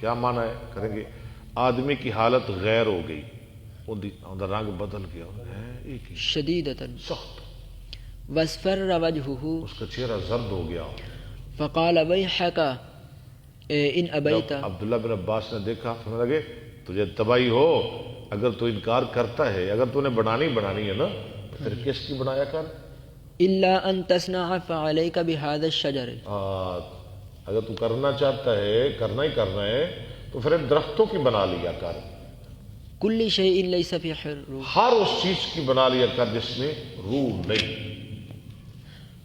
کیا معنی ہے کریں گے؟ آدمی کی حالت غیر ہو گئی، اندر رنگ بدل گیا، ایک ہی شدیدتا سخت، واصفر وجهه. اس کا چہرہ زرد ہو گیا. فقال ویحک ان ابیت. جب عبداللہ بن عباس نے دیکھا فرمانے لگے تجھے تباہی ہو اگر تو انکار کرتا ہے، اگر تو نے بنانی ہے نا تو پھر کس کی بنایا کر. الا ان تصنع فعليك بهذا الشجر. اگر تو کرنا چاہتا ہے، کرنا ہی کرنا ہے تو پھر ان درختوں کی بنا لیا کر، كل شيء ليس فيه روح. ہر اس چیز کی بنا لیا کر جس میں روح نہیں.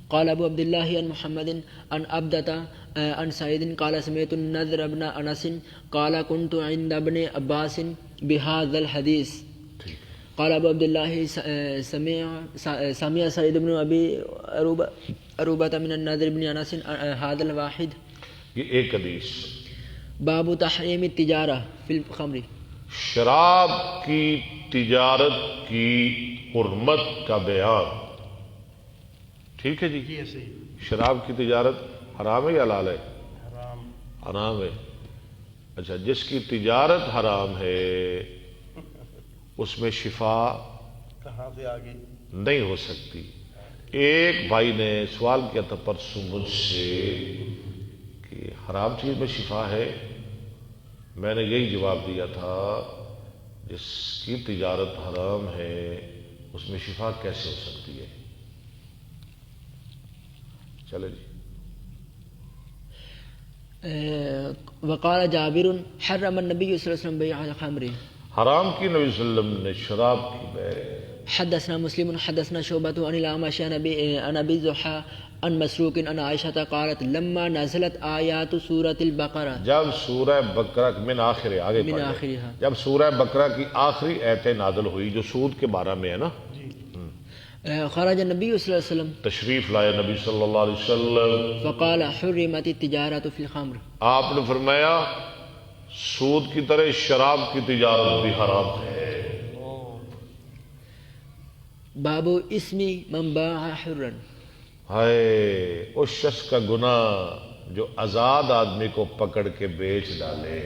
قال ابو عبد الله عن محمد عن عبدة عن سعيد قال سمعت النذر بن انس قال كنت عند ابن عباس بهذا الحديث. قال ابو عبد الله سمع سعيد بن ابي عروبة من النذر بن انس هذا الواحد. یہ ایک حدیث باب تحریم التجارہ فی الخمر. شراب کی تجارت کی حرمت کا بیان. ٹھیک ہے جی، شراب کی تجارت حرام ہے یا حلال ہے؟ حرام ہے. اچھا، جس کی تجارت حرام ہے اس میں شفا کہاں سے آگے نہیں ہو سکتی. ایک بھائی نے سوال کیا تھا پرسوں مجھ سے کہ حرام چیز میں شفا ہے. میں نے یہی جواب دیا تھا، جس کی تجارت حرام ہے اس میں شفا کیسے ہو سکتی ہے؟ چلے جی. وقال جابر حرم النبي صلی اللہ علیہ وسلم بیع الخمر. حرام کی نبی صلی اللہ علیہ وسلم نے شراب کی بیع. حدثنا مسلم حدثنا شعبة عن الأعمش عن أبي الضحى عن مسروق عن عائشة قالت لما نزلت آیات سورة البقرة. جب سورہ بقرہ من آخر آگے من پڑھ لیں. آخرها. جب سورہ بقرہ کی آخری آیتیں نازل ہوئی جو سود کے بارے میں ہے نا، خرج النبي صلی اللہ علیہ وسلم تشریف لائے نبی صلی اللہ علیہ وسلم. فقال حرمت التجارة في الخمر. آپ نے فرمایا سود کی طرح شراب کی تجارت بھی حرام ہے. باب اسم من باع حرا. ہائے اس شخص کا گناہ جو آزاد آدمی کو پکڑ کے بیچ ڈالے.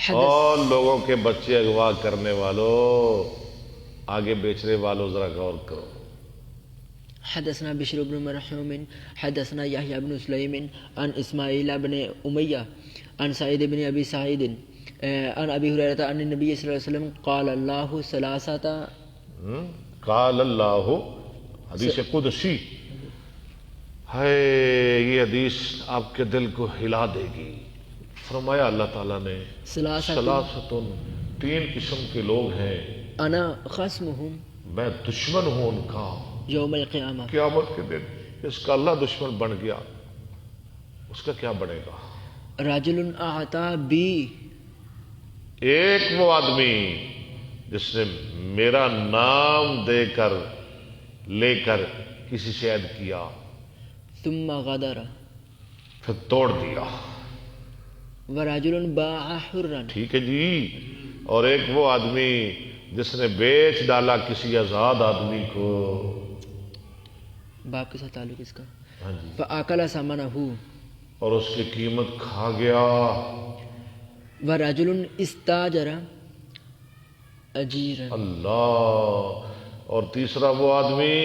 اور لوگوں کے بچے اغوا کرنے والوں، آگے بیچنے والوں، ذرا غور کرو. حدثنا بشر بن مرحوم حدثنا يحيى بن سليم عن اسماعيل بن أمية عن سعيد بن ابي سعيد عن ابي هريرة عن النبي صلى الله عليه وسلم قال الله ثلاثة. قال اللہ، حدیث قدسی ہے. یہ حدیث آپ کے دل کو ہلا دے گی. فرمایا اللہ تعالیٰ نے ثلاثۃ، تین قسم کے لوگ ہیں، انا خصمهم، میں دشمن ہوں ان کا یوم القیامہ، قیامت کے دن. اس کا اللہ دشمن بن گیا، اس کا کیا بنے گا؟ رجل اعطا بی، ایک وہ آدمی جس نے میرا نام دے کر لے کر کسی سے عہد کیا ثم غدر، پھر توڑ دیا. ورجل باع حرا. ٹھیک ہے جی. اور ایک وہ آدمی جس نے بیچ ڈالا کسی آزاد آدمی کو. باپ کے ساتھ تعلق اس کا. ہاں جی. فاکل ثمنہ، اور اس کی قیمت کھا گیا. ورجل استاجر اجیرا. اللہ. اور تیسرا وہ آدمی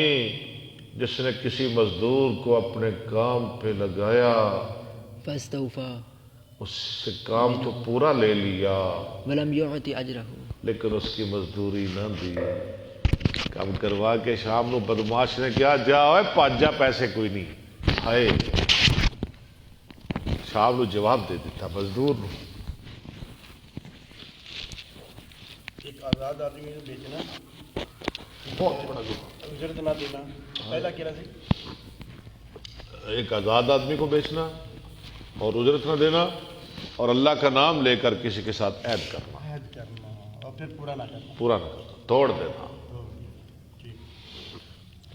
جس نے کسی مزدور کو اپنے کام پہ لگایا، فاستوفى، اس سے کام تو پورا لے لیا ولم يعط اجرہ، لیکن اس کی مزدوری نہ دی. کام کروا کے شام نو بدماش نے کیا جا ہوئے پانچ پیسے کوئی نہیں. ہائے شام نو جواب دے دیتا مزدور نو. ایک آزاد آدمی کو بیچنا، بہت بڑا گناہ. اجرت نہ دینا، پہلا کیا سی؟ ایک آزاد آدمی کو بیچنا اور اجرت نہ دینا، اور اللہ کا نام لے کر کسی کے ساتھ عہد کرنا، عہد کرنا اور پھر پورا نہ کرنا، پورا نہ کرنا، توڑ دینا.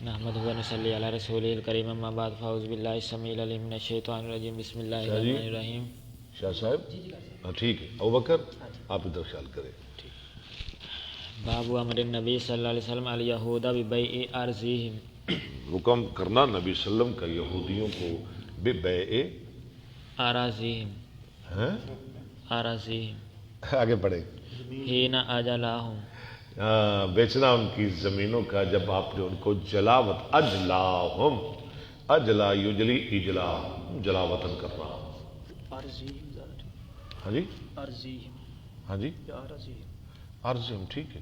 نحمدہ و نصلی علی رسولہ الکریم. اما بعد فاعوذ باللہ السمیع العلیم من الشیطان الرجیم. بسم اللہ الرحمن الرحیم. شاہ صاحب ہاں ٹھیک ہے. ابوبکر آپ ادھر خیال کریں. باب امر النبی صلی اللہ علیہ وسلم الیہود ببیع ارضیہم. حکم کرنا نبی صلی اللہ علیہ وسلم کا یہودیوں کو ببیع اراضیہم، ہیں اراضیہم آگے بڑھیں. حین اجلاہم، بیچنا ان کی زمینوں کا جب آپ نے ان کو جلاوت. اجلاہم، اجلا یجلی اجلا، جلاوطن کرنا. ہاں جی ہاں جی عرض ہم ٹھیک ہے.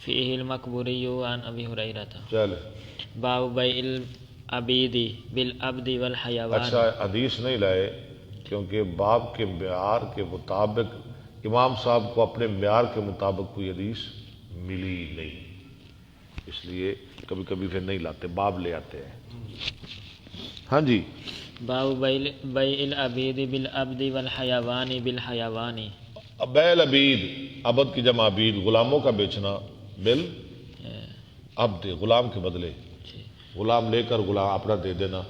فیہ المقبوری عن ابی ہریرہ. چل باب بیع العبید بالعبد والحیوان. اچھا حدیث نہیں لائے کیونکہ باب کے معیار کے مطابق امام صاحب کو اپنے معیار کے مطابق کوئی حدیث ملی نہیں، اس لیے کبھی کبھی پھر نہیں لاتے، باب لے آتے ہیں۔ ہاں جی، باب بیع العبید بالعبد والحیوان بالحیوان۔ بیل عبید، عبد کی جمع عبید، غلاموں کا بیچنا، بل عبد، غلام کے بدلے، غلام لے کر غلام اپنا دے دینا،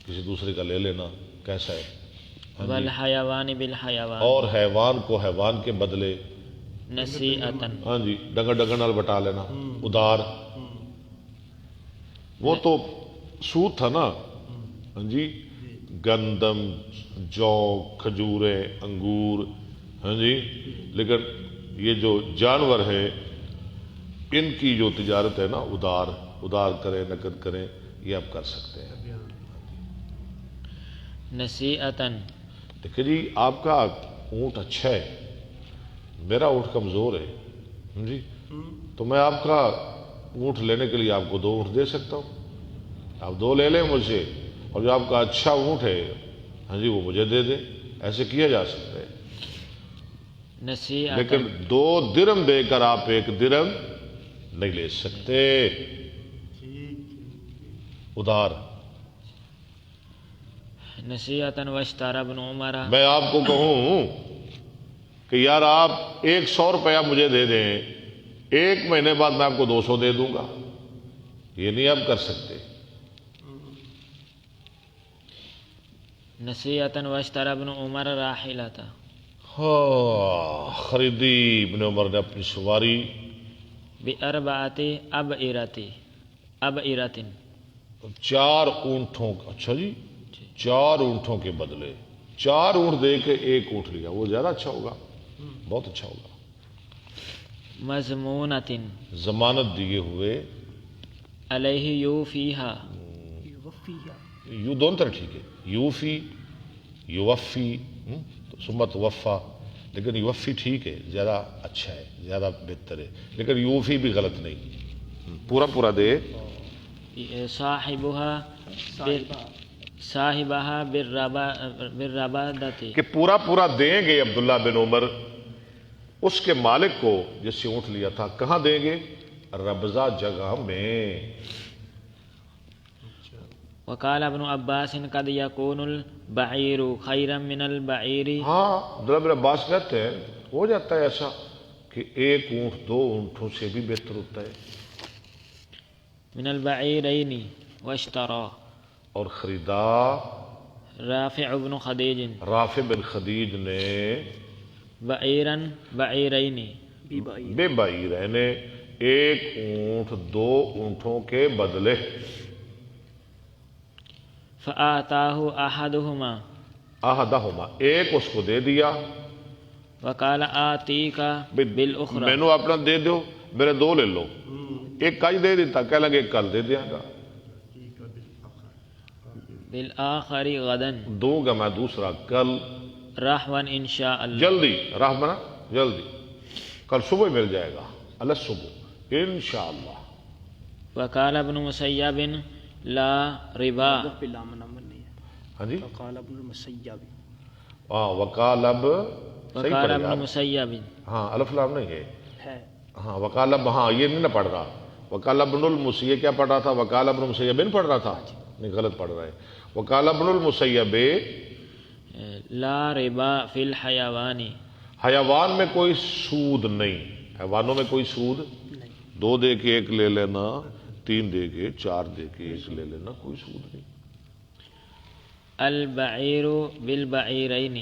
کسی دوسرے کا لے لینا، کیسا ہے؟ ہاں جی، والحیوان بالحیوان، اور حیوان کو حیوان کے بدلے، نصیعتن، ہاں جی، ڈنگر ڈنگر نال بٹا لینا، ادار، وہ تو سود تھا نا، ہاں جی، گندم، جو، کھجوریں، انگور، ہاں جی، لیکن یہ جو جانور ہے ان کی جو تجارت ہے نا، ادار کریں، نقد کریں، یہ آپ کر سکتے ہیں۔ نصیعتن، دیکھیں جی، آپ کا اونٹ اچھا ہے، میرا اونٹ کمزور ہے، ہاں جی، تو میں آپ کا اونٹ لینے کے لیے آپ کو 2 اونٹ دے سکتا ہوں، آپ 2 لے لیں مجھ سے، اور جو آپ کا اچھا اونٹ ہے، ہاں جی، وہ مجھے دے دیں، ایسے کیا جا سکتا ہے۔ نصیعتن، لیکن 2 درم دے کر آپ 1 درم نہیں لے سکتے، ادار۔ نصیعتن واشترى ابن عمر، میں آپ کو کہوں کہ یار آپ 100 روپیہ مجھے دے دیں، 1 مہینے بعد میں آپ کو 200 دے دوں گا، یہ نہیں آپ کر سکتے۔ نصیعتن واشترى ابن عمر راحلۃ، ہاں، خریدی ابن عمر نے اپنی سواری بأربعۃ ابعرۃ، 4 اونٹوں، اچھا جی، 4 اونٹوں کے بدلے 4 اونٹ دے کے 1 اونٹ لیا، وہ زیادہ اچھا ہوگا، بہت اچھا ہوگا۔ مضمونۃ، ضمانت دیے ہوئے، علیہ یوفیہا، یو دونوں طرح ٹھیک ہے، یوفی، یوفی، ثم توفا، لیکن یوفی ٹھیک ہے، زیادہ اچھا ہے، زیادہ بہتر ہے، لیکن یوفی بھی غلط نہیں، پورا پورا دے۔ صاحبہا بالربادۃ، کہ پورا پورا دیں گے عبداللہ بن عمر اس کے مالک کو جس سے اونٹ لیا تھا، کہاں دیں گے؟ ربضہ جگہ میں۔ وقال ابن عباس قد یکون البعیر خیرا من البعیر، ہاں، عبداللہ بن عباس کہتے ہیں ہو جاتا ہے ایسا کہ 1 اونٹ 2 اونٹوں سے بھی بہتر ہوتا ہے۔ من البعیرین واشترى، اور خریدا رافع بن خدیج رافع بن خدیج نے بعیرین، بے بعیر نے 1 اونٹ 2 اونٹوں کے بدلے، فآتاہ احدہما، احدہما، 1 اس کو دے دیا، وقال آتیک بالاخرى، میں نو اپنا دے دو، میرے 2 لے لو، 1 کج دے دیتا، کہہ لگے 1 کل دے دیا گا، بالآخر غدا، دوں گا میں دوسرا کل، رحوا انشاء اللہ، جلدی، رحمنا جلدی، کل صبح مل جائے گا، اللہ صبح انشاءاللہ۔ وقال ابن مسیب لا ربا، ہاں جی، قال ابن المسیب، ہاں، وقال اب صحیح وقال پڑھے ابن گا، مسیب، ہاں، الف لام نہیں ہے، ہے ہاں، وقال اب، ہاں، یہ نہیں نہ پڑھ رہا، وقال ابن المسیب کیا پڑھ رہا تھا؟ وقال ابن المسیب پڑھ رہا تھا، نہیں، غلط پڑھ رہا ہے، وقال ابن المسیب، لا ربا فی الحیوان، حیوان میں کوئی سود نہیں، حیوانوں میں کوئی سود، 2 دے کے 1 لے لینا، 3 دے کے 4 دے کے 1 لے لینا، کوئی سود نہیں۔ البعیر بالبعیرین،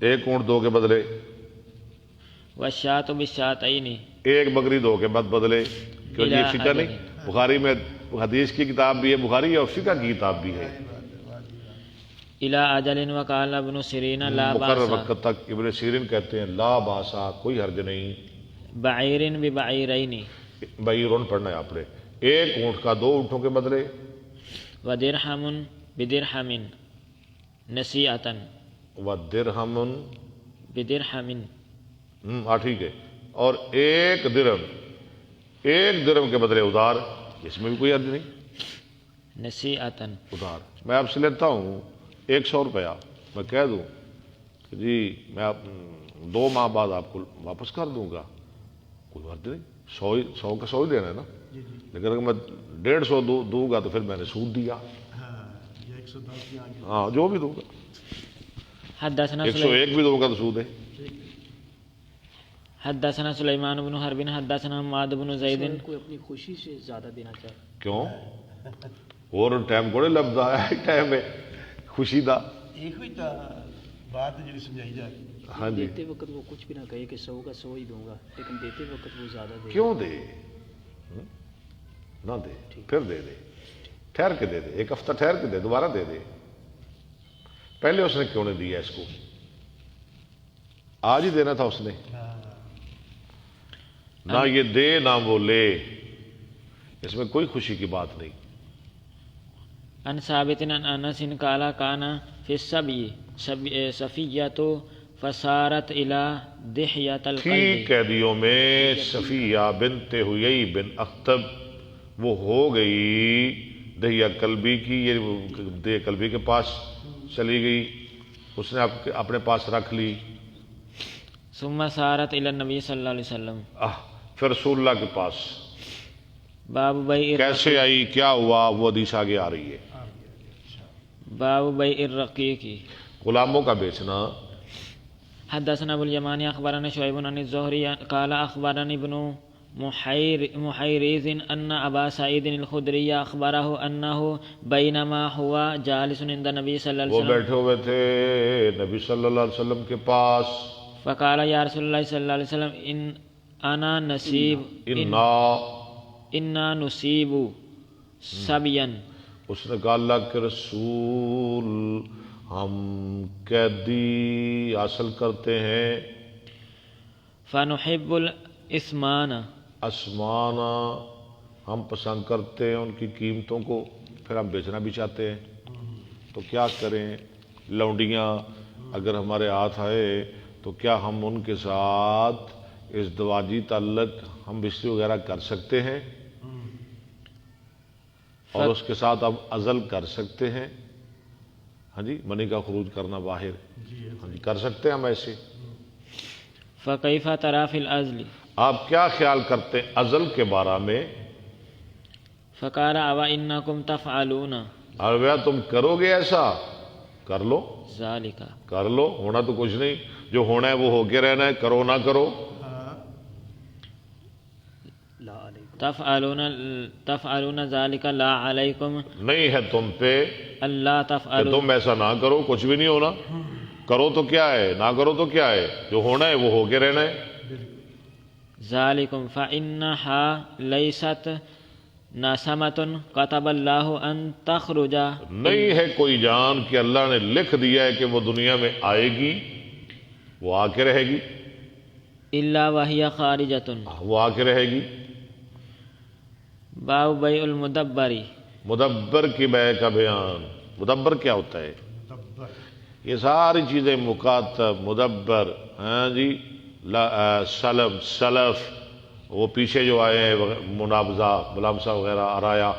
1 اونٹ 2 کے بدلے، والشاۃ بالشاتین، 1 بکری 2 کے بدلے، کیونکہ یہ فقہ نہیں، بخاری میں حدیث کی کتاب بھی ہے بخاری، اور فقہ کی کتاب بھی ہے، الی اجل، وقال ابن سیرین لا مقرر باس، وقت تک۔ ابن سیرین کہتے ہیں لا باسا، کوئی حرج نہیں، بعیر ببعیرین، بعیرون پڑھنا ہے آپ نے، 1 اونٹ کا 2 اونٹوں کے بدلے، ودرہم بدرہم، نصیعتن، ودرہم، بدرہم، ہاں ٹھیک ہے، اور 1 درم کے بدلے ادار، اس میں بھی کوئی حرج نہیں، نصیعتن، ادار۔ میں آپ سے لیتا ہوں 100 روپیہ، میں کہہ دوں کہ جی میں 2 ماہ بعد آپ کو واپس کر دوں گا، کوئی بات نہیں، 100 کا 100 ہی دینا ہے نا، لیکن اگر میں 150 دوں گا تو پھر میں نے سود دیا، ہاں یہ 110 یہاں کی ہاں جو بھی دوں گا، حدثنا 101 بھی دوں گا تو سود ہے۔ حدثنا سلیمان بن حرب حدثنا معاذ بن زید کوئی اپنی خوشی سے زیادہ دینا چاہے کیوں اور ٹائم کوڑے لفظ آیا ہے، ٹائم ہے خوشی دا، ایک ہوئی تا بات جی سمجھائی جائے، ہاں جی دیتے وقت وہ کچھ بھی نہ کہے کہ 100 کا 100 ہی دوں گا، لیکن دیتے وقت وہ زیادہ دے کیوں دے نہ دے، پھر دے دے، ٹھہر کے دے دے، 1 ہفتہ ٹھہر کے دے، دوبارہ دے دے، پہلے اس نے کیوں نہیں دیا اس کو، آج ہی دینا تھا اس نے، نہ یہ دے نہ وہ لے، اس میں کوئی خوشی کی بات نہیں۔ ان ثابت عن انس قال كان في السبي صفية فصارت الى دحية تھی القلب قیدیوں میں صفیہ بنت حیی بن اخطب، وہ ہو گئی دہیہ کلبی کی، یہ دہیہ کلبی کے پاس چلی گئی، اس نے اپنے پاس رکھ لی، ثم صارت الى النبي صلی اللہ علیہ وسلم پھر رسول اللہ کے پاس باب بیع کیسے آئی، کیا ہوا، وہ حدیث آگے آ رہی ہے۔ باب بیع الرقیق غلاموں کا بیچنا۔ حدثنا ابو اليمان اخبرنا شعيب عن الزهري قال اخبرني ابن محيرز ان ابا سعيد الخدري اخبره انه بينما هو جالس عند النبي صلى الله عليه وہ وسلم بیٹھے ہوئے تھے نبی صلی اللہ علیہ وسلم کے پاس، فقال يا رسول الله صلى الله عليه وسلم ان انا نصيب انا نصيب سبيا، اس نے کہا اللہ کے رسول ہم قیدی حاصل کرتے ہیں، فنحب الاسمان، اسمانہ ہم پسند کرتے ہیں ان کی قیمتوں کو، پھر ہم بیچنا بھی چاہتے ہیں، تو کیا کریں، لونڈیاں اگر ہمارے ہاتھ آئے تو کیا ہم ان کے ساتھ ازدواجی تعلق ہم بستری وغیرہ کر سکتے ہیں اور اس کے ساتھ اب عزل کر سکتے ہیں، ہاں جی منی کا خروج کرنا باہر، ہاں جی کر سکتے ہیں ہم ایسے، فكيف ترى في العزل، آپ کیا خیال کرتے ہیں عزل کے بارے میں، فقال اوا انكم تفعلون اور بھیا تم کرو گے ایسا، کر لو ذلك، کر لو، ہونا تو کچھ نہیں، جو ہونا ہے وہ ہو کے رہنا ہے، کرو نہ کرو، لا علیکم تفعلون ذلك لا عليكم نہیں ہے تم پہ اللہ کہ تفعلوا، تم ایسا نہ کرو، کچھ بھی نہیں ہونا، کرو تو کیا ہے، نہ کرو تو کیا ہے، جو ہونا ہے وہ ہو کے رہنا ہے۔ ذالکم فإنها لیست نسمة كتب الله ان تخرج، نہیں ہے کوئی جان کہ اللہ نے لکھ دیا ہے کہ وہ دنیا میں آئے گی، وہ آ کے رہے گی، الا وهي خارجة۔ وہ آ کے رہے گی۔ باب بیع المدبر، مدبر کی بیع کا بیان، مدبر کیا ہوتا ہے، یہ ساری چیزیں مکاتب، مدبر، ہاں جی سلم، سلف، وہ پیچھے جو آئے ہیں منابزہ، ملامسہ وغیرہ، ارایا،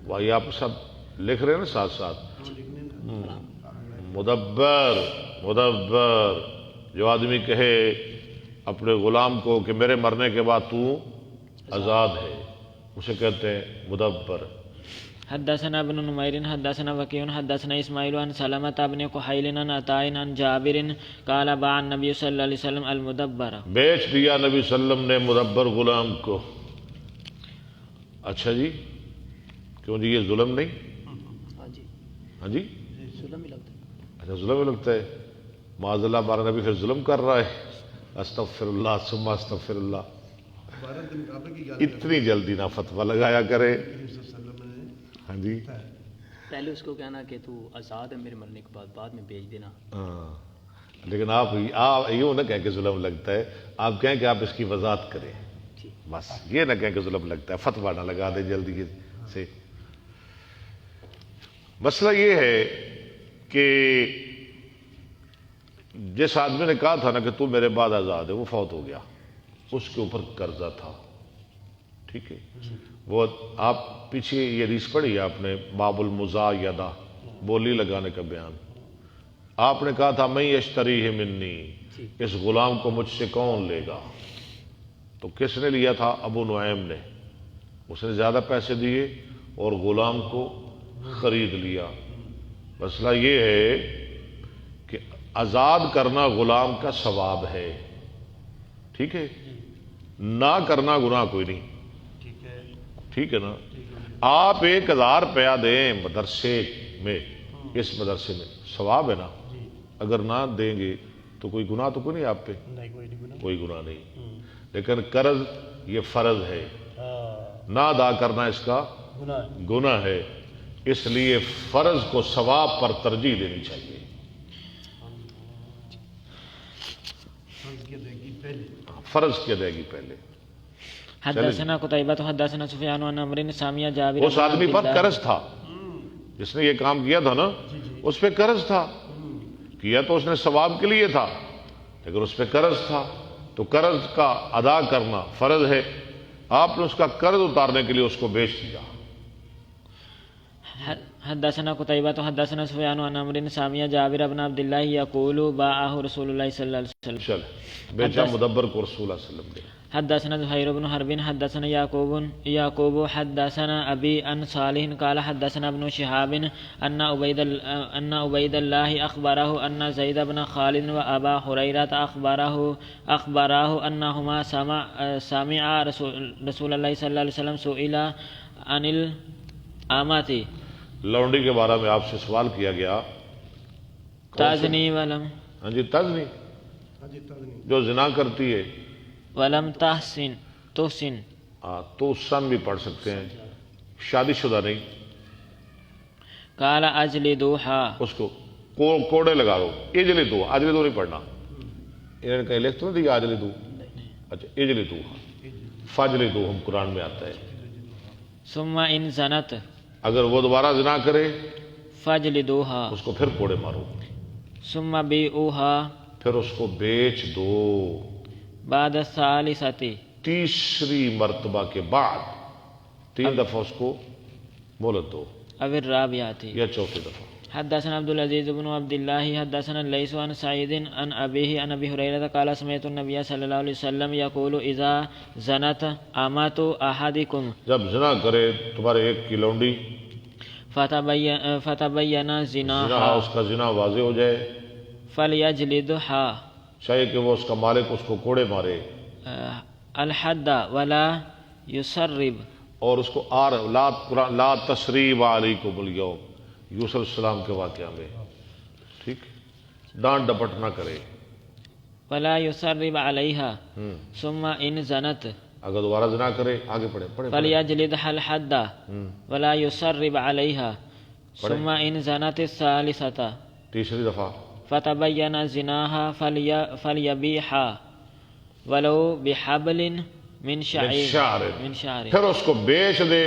وہی آپ سب لکھ رہے ہیں نا ساتھ ساتھ۔ مدبر، مدبر جو آدمی کہے اپنے غلام کو کہ میرے مرنے کے بعد تو آزاد ہے، اسے کہتے ہیں مدبر۔ حدثنا ابن نمير حدثنا وكيع حدثنا اسماعيل عن سلمة بن كحيل عن عطاء عن جابر قال باع النبي صلى الله عليه وسلم المدبر، بیچ دیا نبی صلی اللہ علیہ وسلم نے مدبر غلام کو۔ اچھا جی، کیوں جی یہ ظلم نہیں؟ ہاں جی ہاں جی ظلم ہی لگتا ہے۔ اچھا ظلم ہی لگتا ہے، معاذ اللہ ہمارا نبی پھر ظلم کر رہا ہے، استغفر اللہ ثم استغفر اللہ، عبارت کے مقابلے کی اتنی جلدی نہ فتویٰ لگایا کرے، ہاں جی پہلے اس کو کہنا کہ تو آزاد ہے میرے مرنے کے بعد میں بیچ دینا۔ ہاں، لیکن آپ یوں نہ کہیں کہ ظلم لگتا ہے، آپ کہیں کہ آپ اس کی وضاحت کریں، بس یہ نہ کہیں کہ ظلم لگتا ہے، فتویٰ نہ لگا دیں جلدی سے۔ مسئلہ یہ ہے کہ جس آدمی نے کہا تھا نا کہ تو میرے بعد آزاد ہے، وہ فوت ہو گیا، اس کے اوپر قرضہ تھا، ٹھیک ہے، وہ آپ پیچھے یہ حدیث پڑھی ہے آپ نے، باب المزایدہ، بولی لگانے کا بیان، آپ نے کہا تھا میں یشتریہ منی، اس غلام کو مجھ سے کون لے گا؟ تو کس نے لیا تھا؟ ابو نعیم نے، اس نے زیادہ پیسے دیے اور غلام کو خرید لیا۔ مسئلہ یہ ہے کہ آزاد کرنا غلام کا ثواب ہے، ٹھیک ہے، نہ کرنا گناہ کوئی نہیں، ٹھیک ہے نا؟ آپ 1000 روپیہ دیں مدرسے میں، اس مدرسے میں ثواب ہے نا، اگر نہ دیں گے تو کوئی گناہ تو کوئی نہیں آپ پہ، کوئی گناہ نہیں، لیکن قرض یہ فرض ہے، نہ ادا کرنا اس کا گناہ ہے، اس لیے فرض کو ثواب پر ترجیح دینی چاہیے۔ فرض کی ادائیگی پہلے۔ حدثنا قتيبة حدثنا سفيان عن عمرو سامع جابر، اس آدمی پر قرض تھا، جس نے یہ کام کیا تھا نا، اس پہ قرض تھا، کیا تو اس نے ثواب کے لیے تھا، لیکن اس پہ قرض تھا، تو قرض کا ادا کرنا فرض ہے، آپ نے اس کا قرض اتارنے کے لیے اس کو بیچ دیا۔ حدثنا قتيبة حدثنا سفيان عن عمرو سامع جابر بن عبد الله يقول باعه رسول الله صلى الله عليه وسلم، چل بیچا مدبر کو رسول اللہ صلی اللہ علیہ وسلم نے۔ حدثنا زهير بن حرب حدثنا يعقوب حدثنا أبي عن صالح قال حدثنا ابن شهاب أن عبيد الله أخبره أن زيد بن خالد وأبا هريرة أخبراه أنهما سمع رسول الله صلى الله عليه وسلم سئل عن الأمات، لونڈی کے بارے میں آپ سے سوال کیا گیا، تزنی ولم، ہاں جی تزنی، جو زنا کرتی ہے، ولم تحسن تو سن بھی پڑھ سکتے ہیں، شادی شدہ نہیں، قال اجلدوها، اس کو کوڑے لگا دو، اجلدو، اجلدو نہیں پڑھنا، انہوں نے کہیں لکھ تو نہیں دیا اجلدو، اچھا اجلدو، فجلدو ہم قرآن میں آتا ہے۔ ثم ان زنت، اگر وہ دوبارہ زنا کرے فجلدوها، اس کو پھر کوڑے مارو، ثم بیعوها، پھر اس کو بیچ دو، بعد الثالثة، تیسری مرتبہ کے بعد، 3 دفعہ اس کو مہلت دو، او الرابعة۔ یا چوتھی دفعہ۔ حدثنا عبد العزيز بن عبد الله حدثنا الليث عن سعيد عن أبيه عن أبي هريرة قال سمعت النبي صلى الله عليه وسلم يقول إذا زنت أمة أحدكم، جب زنا کرے تمہارے ایک کی لونڈی، فتبين زنا زناها اس کا زنا واضح ہو جائے، فليجلدها چاہیے کہ وہ اس کا مالک اس کو کوڑے مارے، الحد ولا يسرب، اور اس کو لا تسریب علیکم الیوم، یوسف علیہ السلام کے واقعہ میں، ٹھیک، ڈانٹ ڈپٹ نہ کرے، ولا يسرب عليها، ثم ان زنت، اگر دوبارہ زنا کرے، آگے پڑھے فليجلدها الحد ولا يسرب عليها، ثم ان زنت الثالثة، تیسری دفعہ، فتبين زناها فليبيعها ولو بحبل من شعر، پھر اس کو بیچ دے،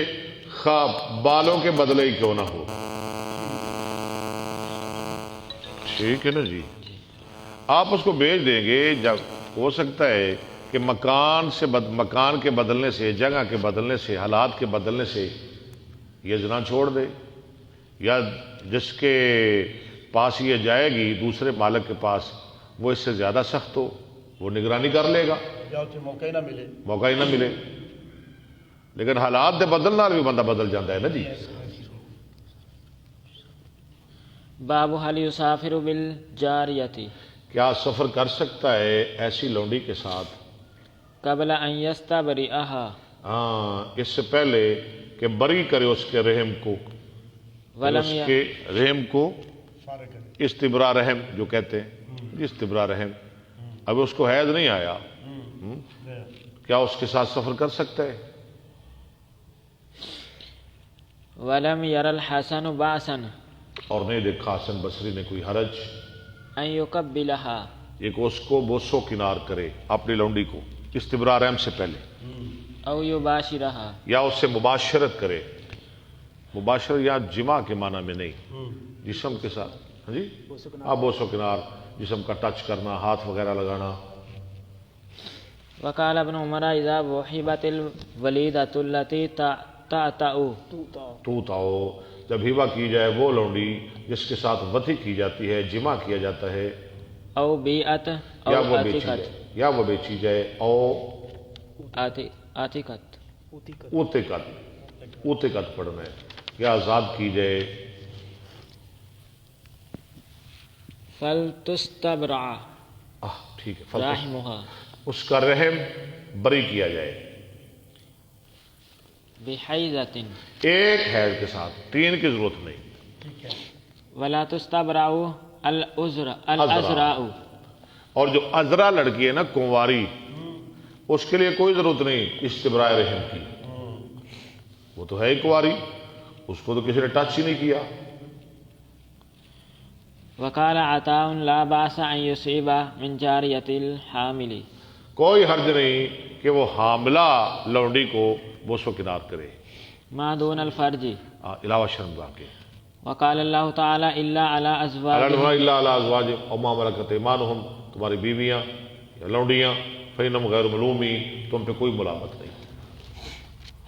خواہ بالوں کے بدلے ہی کیوں نہ ہو، ٹھیک ہے نا جی؟ آپ اس کو بیچ دیں گے، جب ہو سکتا ہے کہ مکان کے بدلنے سے، جگہ کے بدلنے سے، حالات کے بدلنے سے یہ زنا چھوڑ دے، یا جس کے پاس یہ جائے گی دوسرے مالک کے پاس وہ اس سے زیادہ سخت ہو، وہ نگرانی کر لے گا، یا اسے موقع ہی نہ ملے، لیکن حالات دے بدلنا بھی بندہ بدل جاتا ہے نا جی۔ باب هل يسافر بالجارية، کیا سفر کر سکتا ہے ایسی لونڈی کے ساتھ قبل ان يستبرئها، اس سے پہلے کہ بری کرے اس کے رحم کو، اس کے رحم کو، استبراء رحم جو کہتے ہیں، استبراء رحم، اب اس کو حیض نہیں آیا، کیا اس کے ساتھ سفر کر سکتا ہے؟ ولم ير الحسن بأسا اور نہیں دیکھا حسن بصری نے کوئی حرج ان يقبلها، ایک اس کو بوسو کنار کرے اپنی لونڈی کو استبراء رحم سے پہلے، او يباشرها، یا اس سے مباشرت کرے، مباشرت یا جماع کے معنی میں نہیں، جسم کے ساتھ، ہاں جی، بوسو کنار، جسم کا ٹچ کرنا، ہاتھ وغیرہ لگانا۔ وقال ابن عمر اذا وحبت الوليدة التي تعتأ، تو تاؤ، جب ہبا کی جائے وہ لونڈی جس کے ساتھ وطی کی جاتی ہے، جمع کیا جاتا ہے، او بیعت او یا وہ بیچی عتیقت جائے، یا وہ بیچی جائے، او عتیقت اوتقت پڑھنا ہے، یا آزاد کی جائے، فلتستبرع ٹھیک ہے، رحمها اس کا رحم بری کیا جائے، بحیضۃ ایک حیض کے ساتھ، 3 کی ضرورت نہیں، ولا تستبرع الازراء اور جو عذرا لڑکی ہے نا کنواری، اس کے لیے کوئی ضرورت نہیں استبراء رحم کی، وہ تو ہے ہی کنواری، اس کو تو کسی نے ٹچ ہی نہیں کیا۔ وقال عطاء لا باس ان يصيب من جاریۃ الحامل کوئی حرج نہیں کہ وہ حاملہ لونڈی کو بوس و کنار کرے، ما دون الفرج علاوہ شرمگاہ کے، وقال اللہ تعالی الا علی ازواجہم الا علی ازواجہم او ما ملکت ایمانہم، تمہاری بیویاں یا لونڈیاں، فإنہم غیر ملومین، تم پہ کوئی ملامت نہیں۔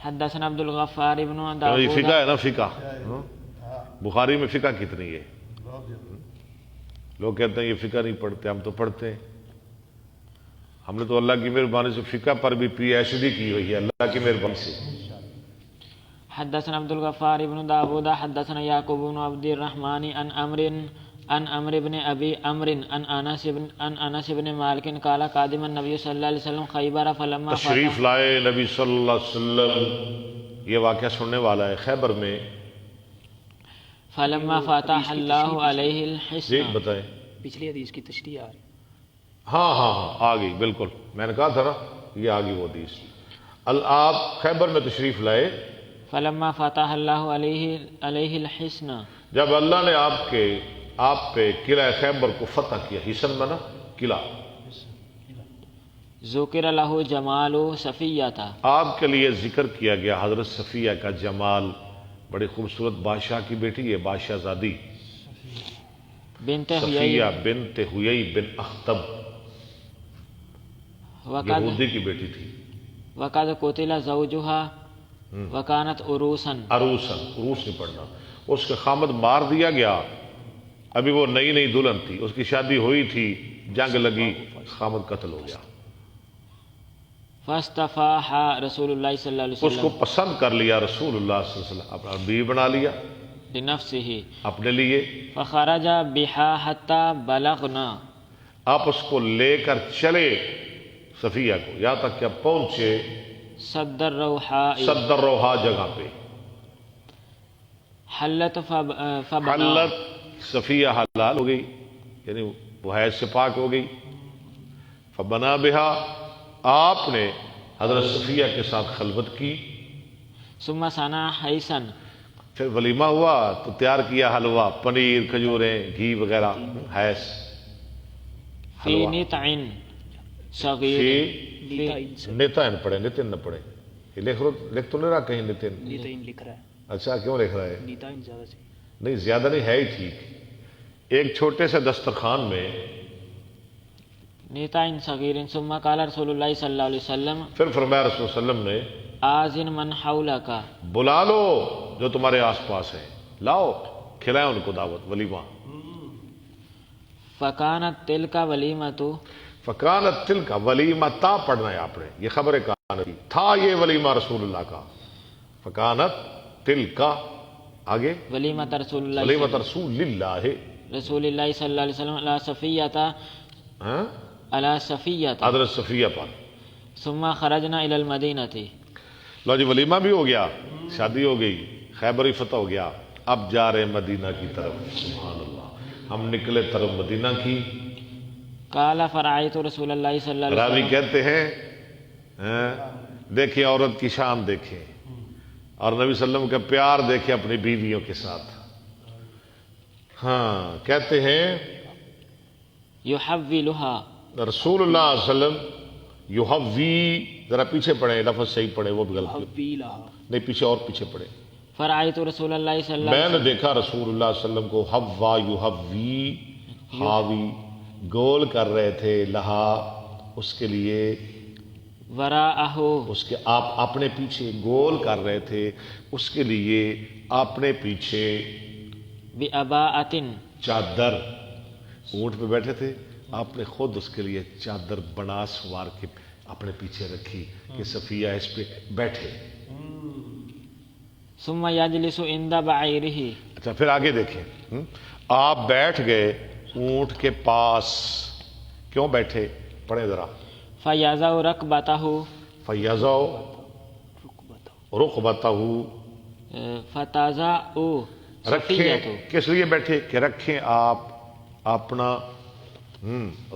حدثنا عبد الغفار بن یہ داود فقہ ہے نا، فقہ بخاری میں فقہ کتنی ہے؟ لوگ کہتے ہیں یہ فقہ نہیں پڑھتے، ہم تو پڑھتے ہیں، ہم نے تو اللہ کی مہربانی سے فقہ پر بھی پی ایچ ڈی کی ہوئی ہے، اللہ کی مہربانی سے۔ حدثنا عبد الغفار بن داود حدثنا يعقوب بن عبد الرحمن عن عمرو بن ابي عمرو عن انس بن مالك قال قادم النبي صلى الله عليه وسلم خيبر فلما تشریف لائے نبی صلی اللہ علیہ وسلم، یہ واقعہ سننے والا ہے، خیبر میں۔ فلما فتح اللہ علیہ جی الحصن بتائیں۔ پچھلی حدیث کی تشریح آ رہی ہاں آ گئی، بالکل میں نے کہا تھا نا، یہ آ گئی وہ حدیث۔ آپ خیبر میں تشریف لائے، فلما فتح اللہ علیہ الحصن جب اللہ نے آپ پہ قلعہ خیبر کو فتح کیا، حصن بنا قلعہ، ذکر لہ جمال صفیہ تھا، آپ کے لیے ذکر کیا گیا حضرت صفیہ کا جمال، بڑی خوبصورت بادشاہ کی بیٹی ہے، بادشاہ زادی بنت صفیہ بنت حیی بن اخطب، یہودی کی بیٹی تھی، وقد قتل زوجها وکانت عروسا عروس نہیں پڑھنا، اس کا خامد مار دیا گیا، ابھی وہ نئی دلہن تھی، اس کی شادی ہوئی تھی، جنگ لگی، خامد قتل ہو گیا، فاستفاحا رسول اللہ صلی اللہ علیہ اس کو وسلم پسند کر لیا رسول اللہ صلی اللہ علیہ وسلم، اپنا بیوی بنا لیا لنفسه اپنے لیے، فخرج بها حتى بلغنا آپ اس کو لے کر چلے صفیہ کو، یہاں تک کہ پہنچے صد الروحاء صدر روحا جگہ پہ، حلت فبنا حلت صفیہ حلال ہو گئی، یعنی وہ حیض سے پاک ہو گئی، فبنا بہا، آپ نے حضرت صفیہ کے ساتھ خلوت کی، ثم صنع حیثا پھر ولیمہ ہوا تو تیار کیا حلوہ، پنیر، کھجوریں، گھی وغیرہ، حیض فی حلوہ، نطع صغیر نتن پڑھے، نتن نہ پڑھے، یہ لکھ تو نہیں رہا کہیں نتن، نیتائن لکھ رہا ہے، اچھا کیوں لکھ رہا ہے؟ نیتائن زیادہ سے نہیں زیادہ نہیں ہے ہی ٹھیک، ایک چھوٹے سے دسترخوان میں، نطع صغیر ثم قال رسول اللہ صلی اللہ علیہ وسلم پھر فرمایا رسول اللہ علیہ وسلم نے، آذن من حولک بلا لو جو تمہارے آس پاس ہے، لاؤ کھلائیں ان کو دعوت، ولیمہ، فکانت تلک ولیمۃ فکانت تل کا ولیمہ تا پڑھنا ہے آپ نے، یہ خبر کانت کی، تھا یہ ولیمہ رسول اللہ کا، فکانت تل کا، آگے ولیمۃ رسول اللہ ولیمۃ رسول اللہ، رسول اللہ صلی اللہ علیہ وسلم علی صفیۃ ہاں علی صفیۃ حضرت صفیہ پر، ثم خرجنا الی المدینۃ لو جی ولیمہ بھی ہو گیا، شادی ہو گئی، خیبر بھی فتح ہو گیا، اب جا رہے مدینہ کی طرف، سبحان اللہ، ہم نکلے طرف مدینہ کی، قال فرأیت رسول اللہ صلی اللہ علیہ راوی وسلم کہتے ہیں دیکھیں عورت کی شان دیکھیں، اور نبی صلی اللہ علیہ وسلم کا پیار دیکھیں اپنی بیویوں کے ساتھ، ہاں کہتے ہیں یحولها رسول اللہ صلی اللہ علیہ وسلم یحوی، ذرا پیچھے پڑھیں، لفظ صحیح پڑھیں، وہ بھی غلط حویلہ نہیں، پیچھے اور پیچھے پڑھیں، فرأیت رسول اللہ صلی اللہ میں علیہ نے دیکھا رسول اللہ صلی اللہ علیہ وسلم کو حوا یحوی، حاوی، گول کر رہے تھے لہا، اس کے لیے، وراءہ اس کے آپ اپنے پیچھے گول کر رہے تھے، اس کے لیے اپنے پیچھے بأباءۃ چادر، اونٹ پہ بیٹھے تھے، آپ نے خود اس کے لیے چادر بنا سوار کے اپنے پیچھے رکھی کہ صفیہ اس پہ بیٹھے۔ ثم یجلس عند بعیرہ، اچھا پھر آگے دیکھیں، آپ بیٹھ گئے اونٹ کے پاس، کیوں بیٹھے؟ پڑھیں ذرا، فیضع رکبتہ، فیضع رکبتہ، فتضع رکھیں، صفیہ، کس لیے بیٹھے؟ کہ رکھیں آپ اپنا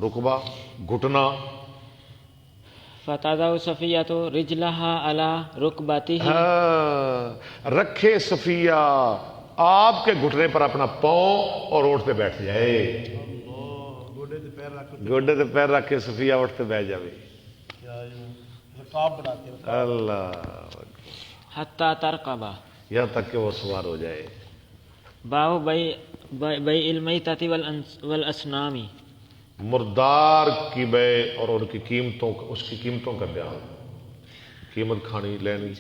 رکبہ، گھٹنا، فتضع صفیہ رجلہا علی رکبتہ، رکھے صفیہ آپ کے گھٹنے پر اپنا پاؤں اور اونٹ پہ بیٹھ جائے، گوڈے تے پیر رکھ کے صفیہ اونٹ پہ بیٹھ جائے، رکاب بناتے ہیں۔ اللہ حتی ترکب، یہاں تک کہ وہ سوار ہو جائے۔ باب بیع المیتۃ والاسنام، مردار کی بے اور ان کی قیمتوں، اس کی قیمتوں کا بیان، قیمت کھانی لینی۔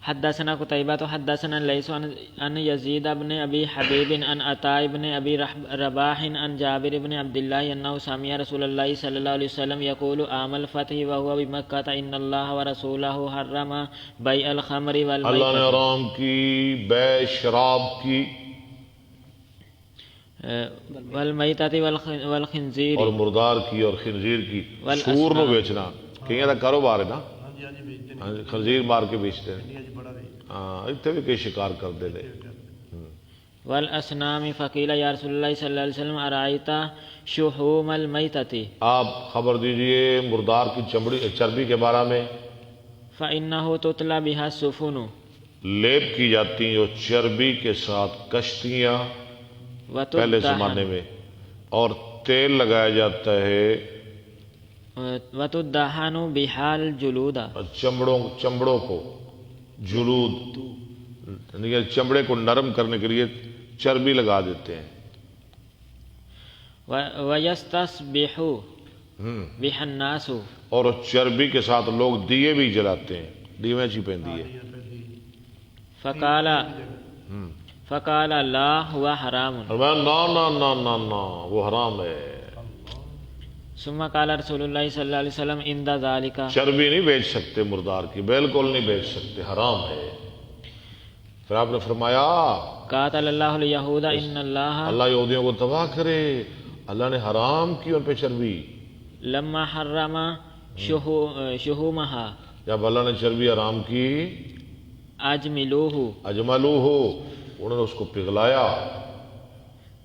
حدثنا قتيبة حدثنا الليث عن يزيد بن أبي حبيب عن عطاء بن أبي رباح عن جابر بن عبد الله أنه سمع رسول الله صلى الله عليه وسلم يقول عام الفتح وهو بمكة إن الله ورسوله حرم بيع الخمر اللہ نے حرام کی بے شراب کی والمیتۃ والخنزیر، اور مردار کی اور خنزیر کی، سور نو بیچنا، کہیں دا کاروبار ہے نا، خنزیر مار کے بیچتے ہیں، ہاں اتنے بھی کئی شکار کر دے لے۔ والاسنام فقیل یا رسول اللہ صلی اللہ علیہ وسلم ارائیت شحوم المیتۃ، آپ خبر دیجئے مردار کی چربی کے بارے میں، فإنه تطلى بها السفن، لیپ کی جاتی ہیں وہ چربی کے ساتھ کشتیاں پہلے زمانے میں، اور تیل لگایا جاتا ہے وتدہن بها الجلود، چمڑوں کو، جلود یعنی چمڑے کو نرم کرنے کے لیے چربی لگا دیتے ہیں۔ ویستصبح بها الناس، اور اس چربی کے ساتھ لوگ دیے بھی جلاتے ہیں، دیویں چھپیں دیے۔ فقال لا هو حرام، نا وہ حرام ہے۔ ثم قال رسول اللہ صلی اللہ علیہ وسلم عند ذلك، چربی نہیں بیچ سکتے مردار کی، بالکل نہیں بیچ سکتے، حرام ہے۔ پھر آپ نے فرمایا قاتل اللہ الیہود ان اللہ یہودیوں کو تباہ کرے، اللہ نے حرام کی ان پہ چربی۔ لما حرم شحومها، جب اللہ نے چربی حرام کی، اجملوہ، انہوں نے اس کو پگھلایا،